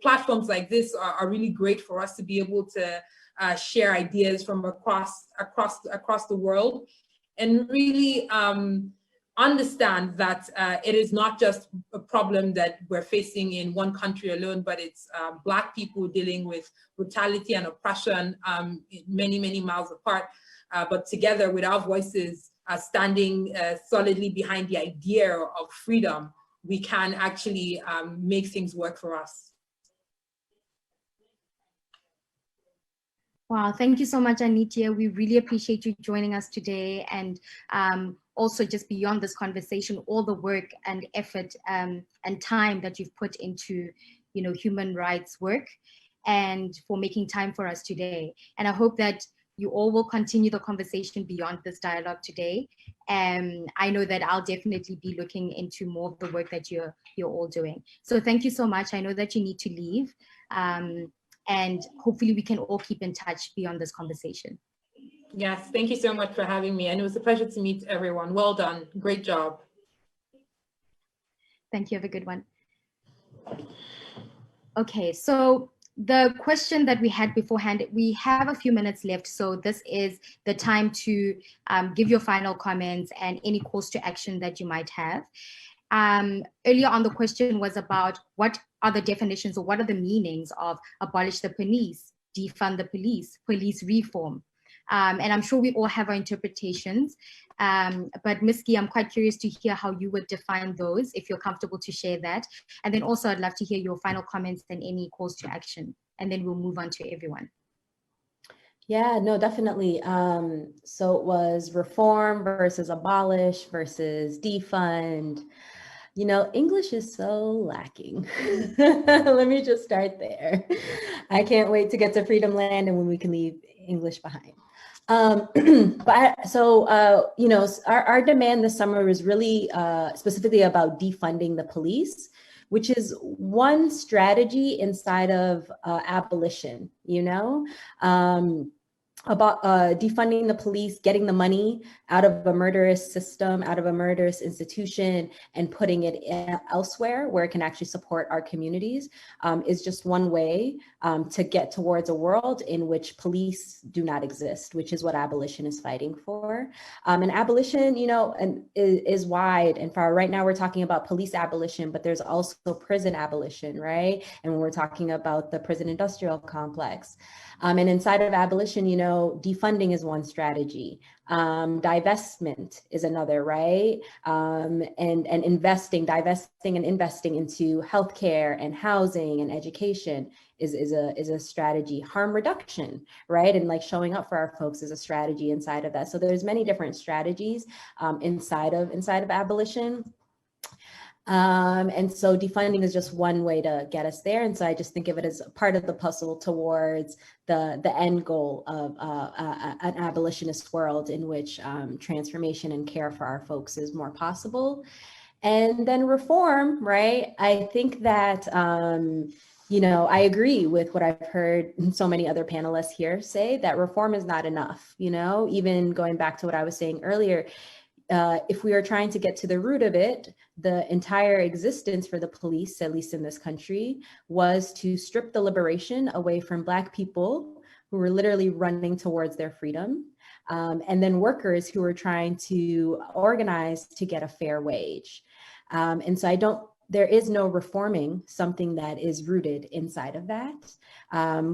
platforms like this are really great for us to be able to share ideas from across the world, and really understand that it is not just a problem that we're facing in one country alone, but it's Black people dealing with brutality and oppression many, many miles apart. But together with our voices, standing solidly behind the idea of freedom, we can actually make things work for us. Wow, thank you so much, Anietie. We really appreciate you joining us today, and also just beyond this conversation, all the work and effort and time that you've put into, human rights work, and for making time for us today. And I hope that you all will continue the conversation beyond this dialogue today. And I know that I'll definitely be looking into more of the work that you're all doing. So thank you so much. I know that you need to leave. And hopefully we can all keep in touch beyond this conversation. Yes, thank you so much for having me. And it was a pleasure to meet everyone. Well done. Great job. Thank you. Have a good one. Okay, so the question that we had beforehand, we have a few minutes left. So this is the time to give your final comments and any calls to action that you might have. Earlier on, the question was about what are the definitions or what are the meanings of abolish the police, defund the police, police reform. And I'm sure we all have our interpretations. But Masscre, I'm quite curious to hear how you would define those, if you're comfortable to share that. And then also I'd love to hear your final comments and any calls to action. And then we'll move on to everyone. Yeah, no, definitely. So it was reform versus abolish versus defund. English is so lacking. Let me just start there. I can't wait to get to Freedom Land and when we can leave English behind. Our demand this summer was really specifically about defunding the police, which is one strategy inside of abolition, about defunding the police, getting the money out of a murderous system, out of a murderous institution, and putting it elsewhere where it can actually support our communities is just one way to get towards a world in which police do not exist, which is what abolition is fighting for. And abolition, is wide and far. Right now we're talking about police abolition, but there's also prison abolition, right? And when we're talking about the prison industrial complex. And inside of abolition, defunding is one strategy. Divestment is another, right? And divesting and investing into healthcare and housing and education is a strategy. Harm reduction, right? And like showing up for our folks is a strategy inside of that. So there's many different strategies inside of abolition. And so defunding is just one way to get us there. And so I just think of it as part of the puzzle towards the end goal of an abolitionist world in which transformation and care for our folks is more possible. And then reform, right? I think that, I agree with what I've heard so many other panelists here say, that reform is not enough, even going back to what I was saying earlier. If we are trying to get to the root of it, the entire existence for the police, at least in this country, was to strip the liberation away from Black people who were literally running towards their freedom, and then workers who were trying to organize to get a fair wage. And so there is no reforming something that is rooted inside of that,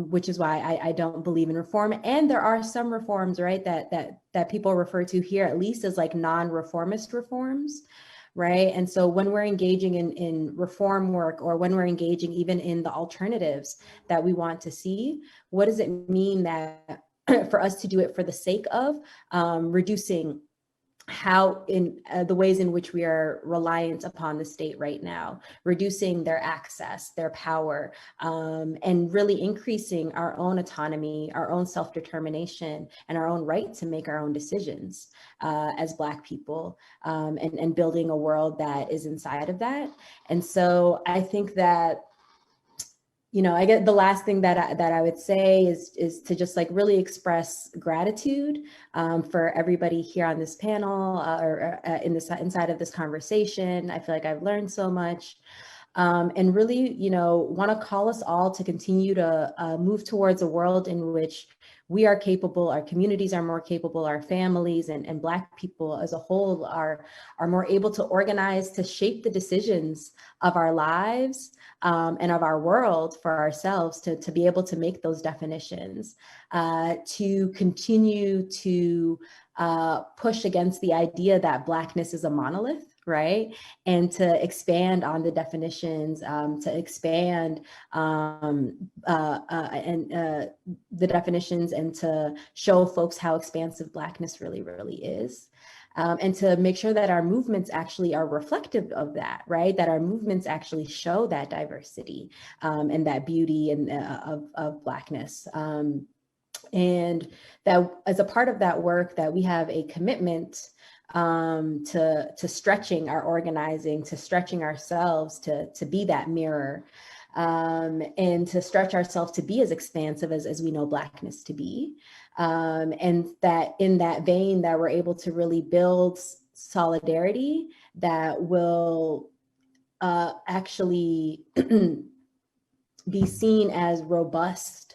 which is why I don't believe in reform. And there are some reforms, right, that people refer to here, at least as like non-reformist reforms, right? And so when we're engaging in reform work, or when we're engaging even in the alternatives that we want to see, what does it mean that for us to do it for the sake of reducing how in the ways in which we are reliant upon the state right now, reducing their access, their power, and really increasing our own autonomy, our own self-determination, and our own right to make our own decisions as Black people, and building a world that is inside of that. And so I think that, I get the last thing that I would say is to just like really express gratitude for everybody here on this panel or inside of this conversation. I feel like I've learned so much, and really, want to call us all to continue to move towards a world in which we are capable, our communities are more capable, our families and Black people as a whole are more able to organize, to shape the decisions of our lives and of our world for ourselves, to be able to make those definitions, to continue to push against the idea that Blackness is a monolith, right? And to expand on the definitions, to expand the definitions, and to show folks how expansive Blackness really, really is. And to make sure that our movements actually are reflective of that, right? That our movements actually show that diversity and that beauty and of Blackness. And that as a part of that work, that we have a commitment to stretching our organizing, to stretching ourselves to be that mirror, and to stretch ourselves to be as expansive as we know Blackness to be. And that in that vein, that we're able to really build solidarity that will actually be seen as robust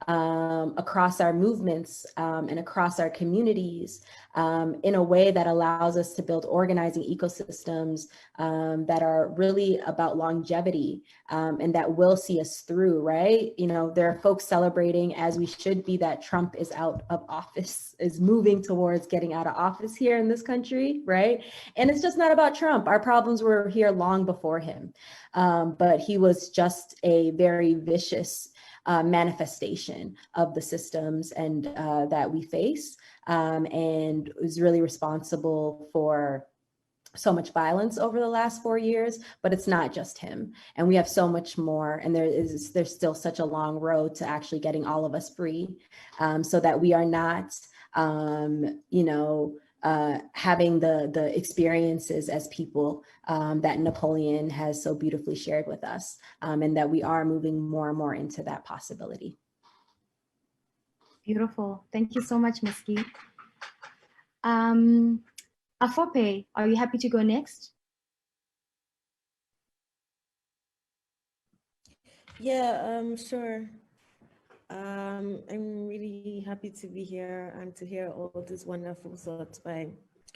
across our movements and across our communities, in a way that allows us to build organizing ecosystems that are really about longevity, and that will see us through, right? You know, there are folks celebrating, as we should be, that Trump is out of office, is moving towards getting out of office here in this country, right? And it's just not about Trump. Our problems were here long before him, but he was just a very vicious manifestation of the systems and that we face, and is really responsible for so much violence over the last 4 years. But it's not just him, and we have so much more, and there's still such a long road to actually getting all of us free, so that we are not having the experiences as people that Napoleon has so beautifully shared with us, and that we are moving more and more into that possibility. Beautiful. Thank you so much, Masscre. Afope, are you happy to go next? Yeah, sure. I'm really happy to be here and to hear all these wonderful thoughts by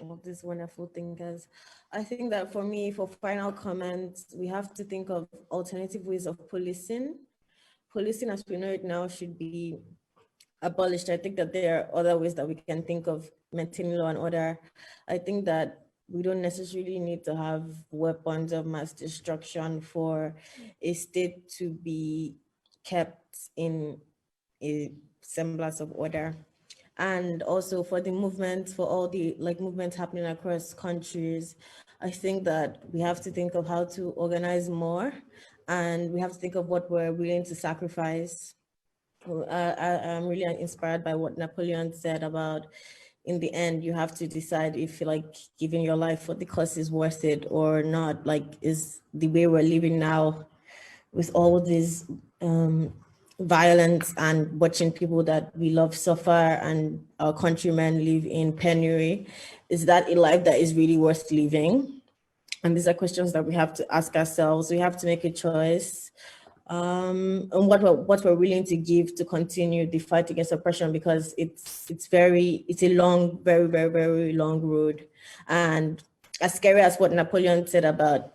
all these wonderful thinkers. I think that for me, for final comments, we have to think of alternative ways of policing. Policing as we know it now should be abolished. I think that there are other ways that we can think of maintaining law and order. I think that we don't necessarily need to have weapons of mass destruction for a state to be kept in a semblance of order. And also for the movement, for all the movements happening across countries, I think that we have to think of how to organize more, and we have to think of what we're willing to sacrifice. I'm really inspired by what Napoleon said about, in the end, you have to decide if giving your life for the cause is worth it or not. Is the way we're living now with all this violence and watching people that we love suffer and our countrymen live in penury, is that a life that is really worth living? And these are questions that we have to ask ourselves. We have to make a choice. And what we're willing to give to continue the fight against oppression, because it's a long, very, very, very long road. And as scary as what Napoleon said about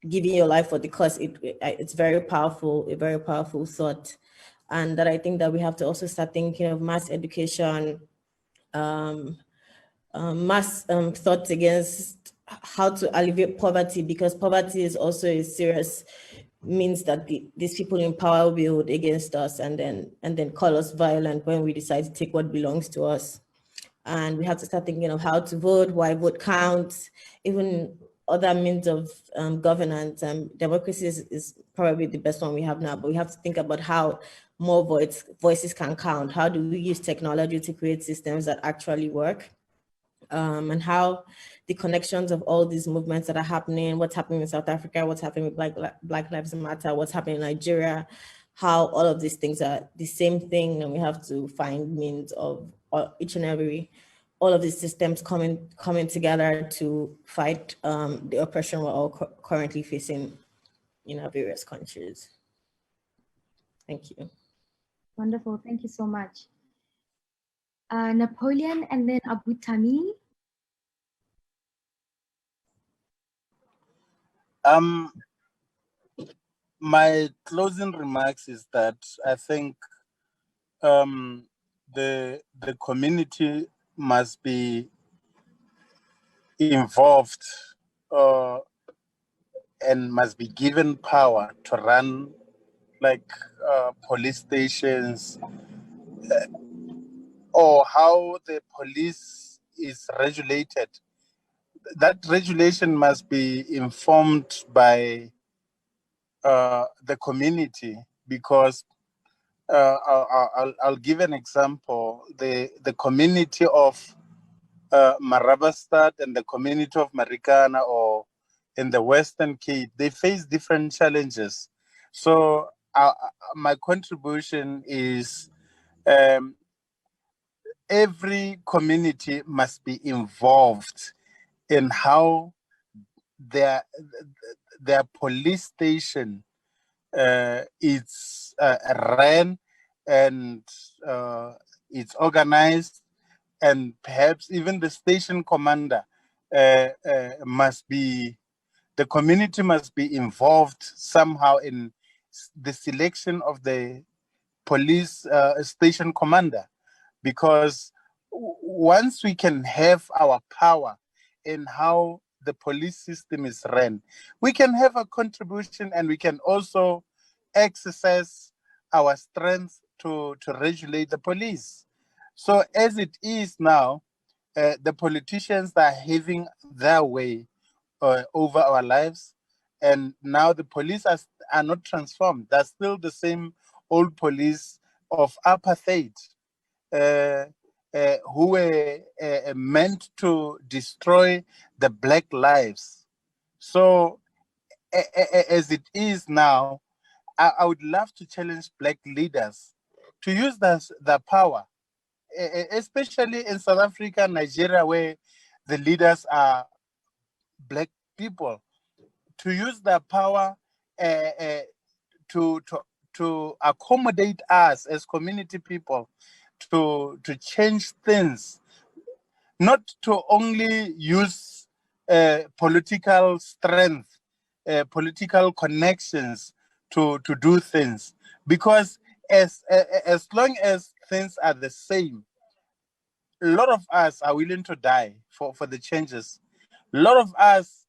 giving your life for the cause, it's very powerful, a very powerful thought. And that I think that we have to also start thinking of mass education, mass thoughts against how to alleviate poverty, because poverty is also a serious means that these people in power will hold against us and then call us violent when we decide to take what belongs to us. And we have to start thinking of how to vote, why vote counts, even other means of governance. Democracy is probably the best one we have now, but we have to think about how more voices can count. How do we use technology to create systems that actually work? And how the connections of all these movements that are happening, what's happening in South Africa, what's happening with Black Lives Matter, what's happening in Nigeria, how all of these things are the same thing, and we have to find means of all of these systems coming together to fight the oppression we're all currently facing in our various countries. Thank you. Wonderful, thank you so much. Napoleon and then Abu Tami. My closing remarks is that I think the community must be involved and must be given power to run like police stations, or how the police is regulated. That regulation must be informed by the community, because I'll give an example. The community of Marabastad and the community of Marikana, or in the Western Cape, they face different challenges. So my contribution is every community must be involved in how their police station is ran, and it's organized, and perhaps even the station commander the community must be involved somehow in the selection of the police station commander, because once we can have our power in how the police system is run, we can have a contribution, and we can also exercise our strength to regulate the police. So as it is now, the politicians are having their way over our lives, and now the police are not transformed. They're still the same old police of apartheid, who were meant to destroy the black lives. So as it is now, I would love to challenge black leaders to use their power, especially in South Africa, Nigeria, where the leaders are black people, to use their power to accommodate us as community people, to change things, not to only use political strength, political connections to do things, because as long as things are the same, a lot of us are willing to die for the changes. A lot of us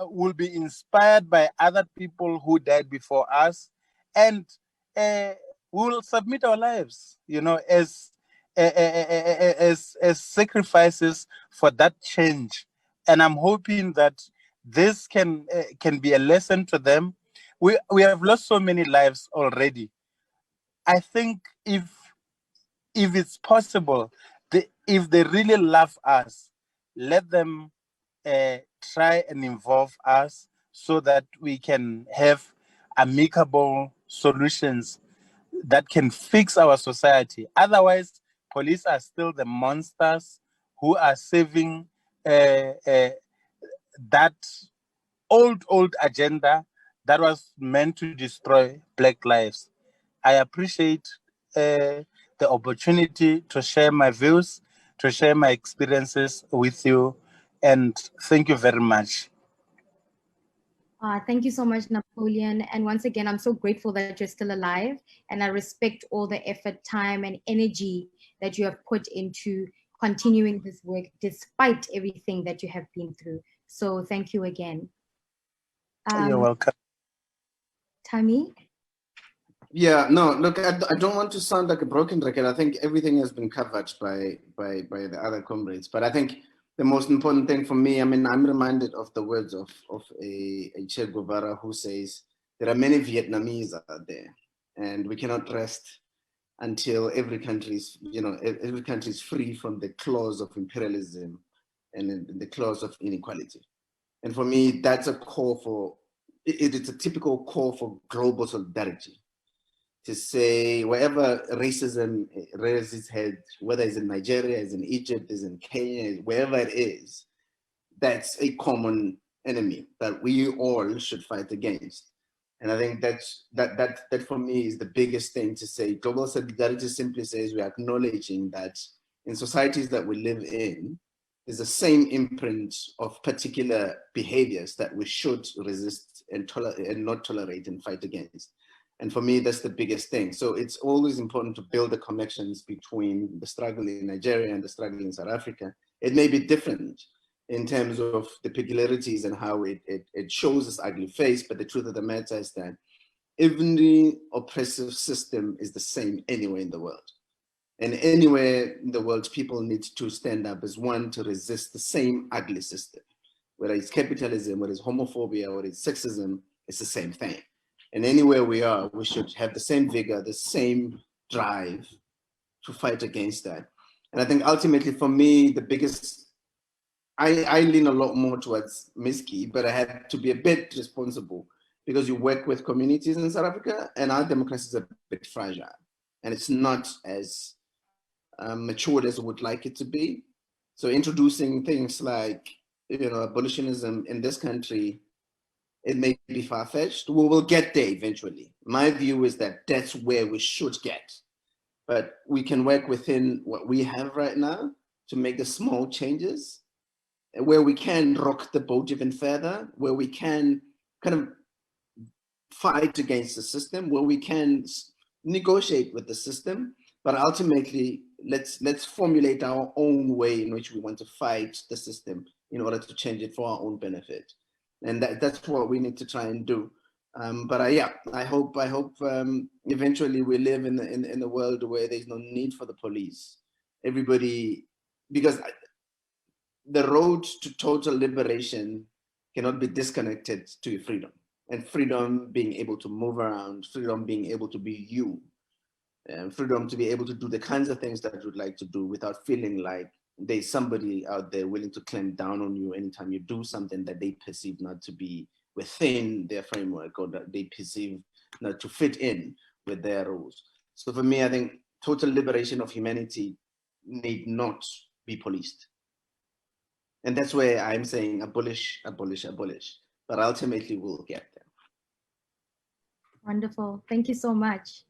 will be inspired by other people who died before us, and we will submit our lives, as sacrifices for that change. And I'm hoping that this can be a lesson to them. We have lost so many lives already. I think if it's possible, if they really love us, let them try and involve us so that we can have amicable solutions that can fix our society. Otherwise, police are still the monsters who are serving that old agenda that was meant to destroy black lives. I appreciate the opportunity to share my views, to share my experiences with you, and thank you very much. Thank you so much, Napoleon. And once again, I'm so grateful that you're still alive, and I respect all the effort, time, and energy that you have put into continuing this work despite everything that you have been through. So thank you again. You're welcome. Tammy? Yeah, no, look, I don't want to sound like a broken record. I think everything has been covered by the other comrades. But I think the most important thing for me, I mean, I'm reminded of the words of a Che Guevara, who says, there are many Vietnamese out there, and we cannot rest until every country is free from the claws of imperialism and the claws of inequality. And for me, that's a call for, it's a typical call for global solidarity. To say wherever racism raises its head, whether it's in Nigeria, it's in Egypt, it's in Kenya, wherever it is, that's a common enemy that we all should fight against. And I think that for me is the biggest thing to say. Global solidarity simply says we're acknowledging that in societies that we live in, there's the same imprint of particular behaviors that we should resist and not tolerate and fight against. And for me, that's the biggest thing. So it's always important to build the connections between the struggle in Nigeria and the struggle in South Africa. It may be different in terms of the peculiarities and how it shows its ugly face, but the truth of the matter is that every oppressive system is the same anywhere in the world. And anywhere in the world, people need to stand up as one to resist the same ugly system. Whether it's capitalism, whether it's homophobia, whether it's sexism, it's the same thing. And anywhere we are, we should have the same vigor, the same drive to fight against that. And I think ultimately for me, the biggest, I lean a lot more towards Masscre, but I had to be a bit responsible because you work with communities in South Africa and our democracy is a bit fragile and it's not as matured as we would like it to be. So introducing things like, abolitionism in this country, it may be far-fetched. We will get there eventually. My view is that that's where we should get. But we can work within what we have right now to make the small changes, where we can rock the boat even further, where we can kind of fight against the system, where we can negotiate with the system, but ultimately let's formulate our own way in which we want to fight the system in order to change it for our own benefit. And that's what we need to try and do. But I hope eventually we live in a world where there's no need for the police. Everybody, because the road to total liberation cannot be disconnected to your freedom. And freedom being able to move around, freedom being able to be you, and freedom to be able to do the kinds of things that you'd like to do without feeling like there's somebody out there willing to clamp down on you anytime you do something that they perceive not to be within their framework, or that they perceive not to fit in with their rules. So for me, I think total liberation of humanity need not be policed. And that's where I'm saying abolish, abolish, abolish. But ultimately we'll get there. Wonderful. Thank you so much.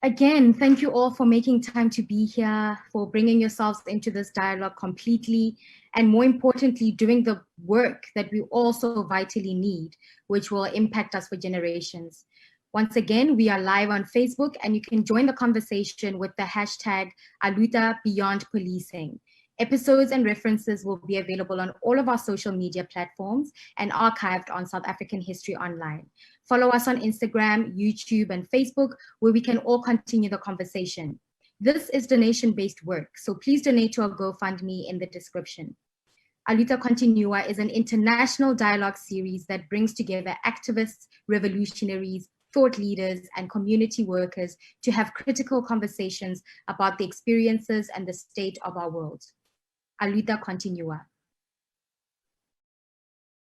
Again, thank you all for making time to be here, for bringing yourselves into this dialogue completely, and more importantly, doing the work that we also vitally need, which will impact us for generations. Once again, we are live on Facebook, and you can join the conversation with the hashtag Luta Beyond Policing. Episodes and references will be available on all of our social media platforms and archived on South African History Online. Follow us on Instagram, YouTube, and Facebook, where we can all continue the conversation. This is donation-based work, so please donate to our GoFundMe in the description. Luta Continua is an international dialogue series that brings together activists, revolutionaries, thought leaders, and community workers to have critical conversations about the experiences and the state of our world. Luta Continua.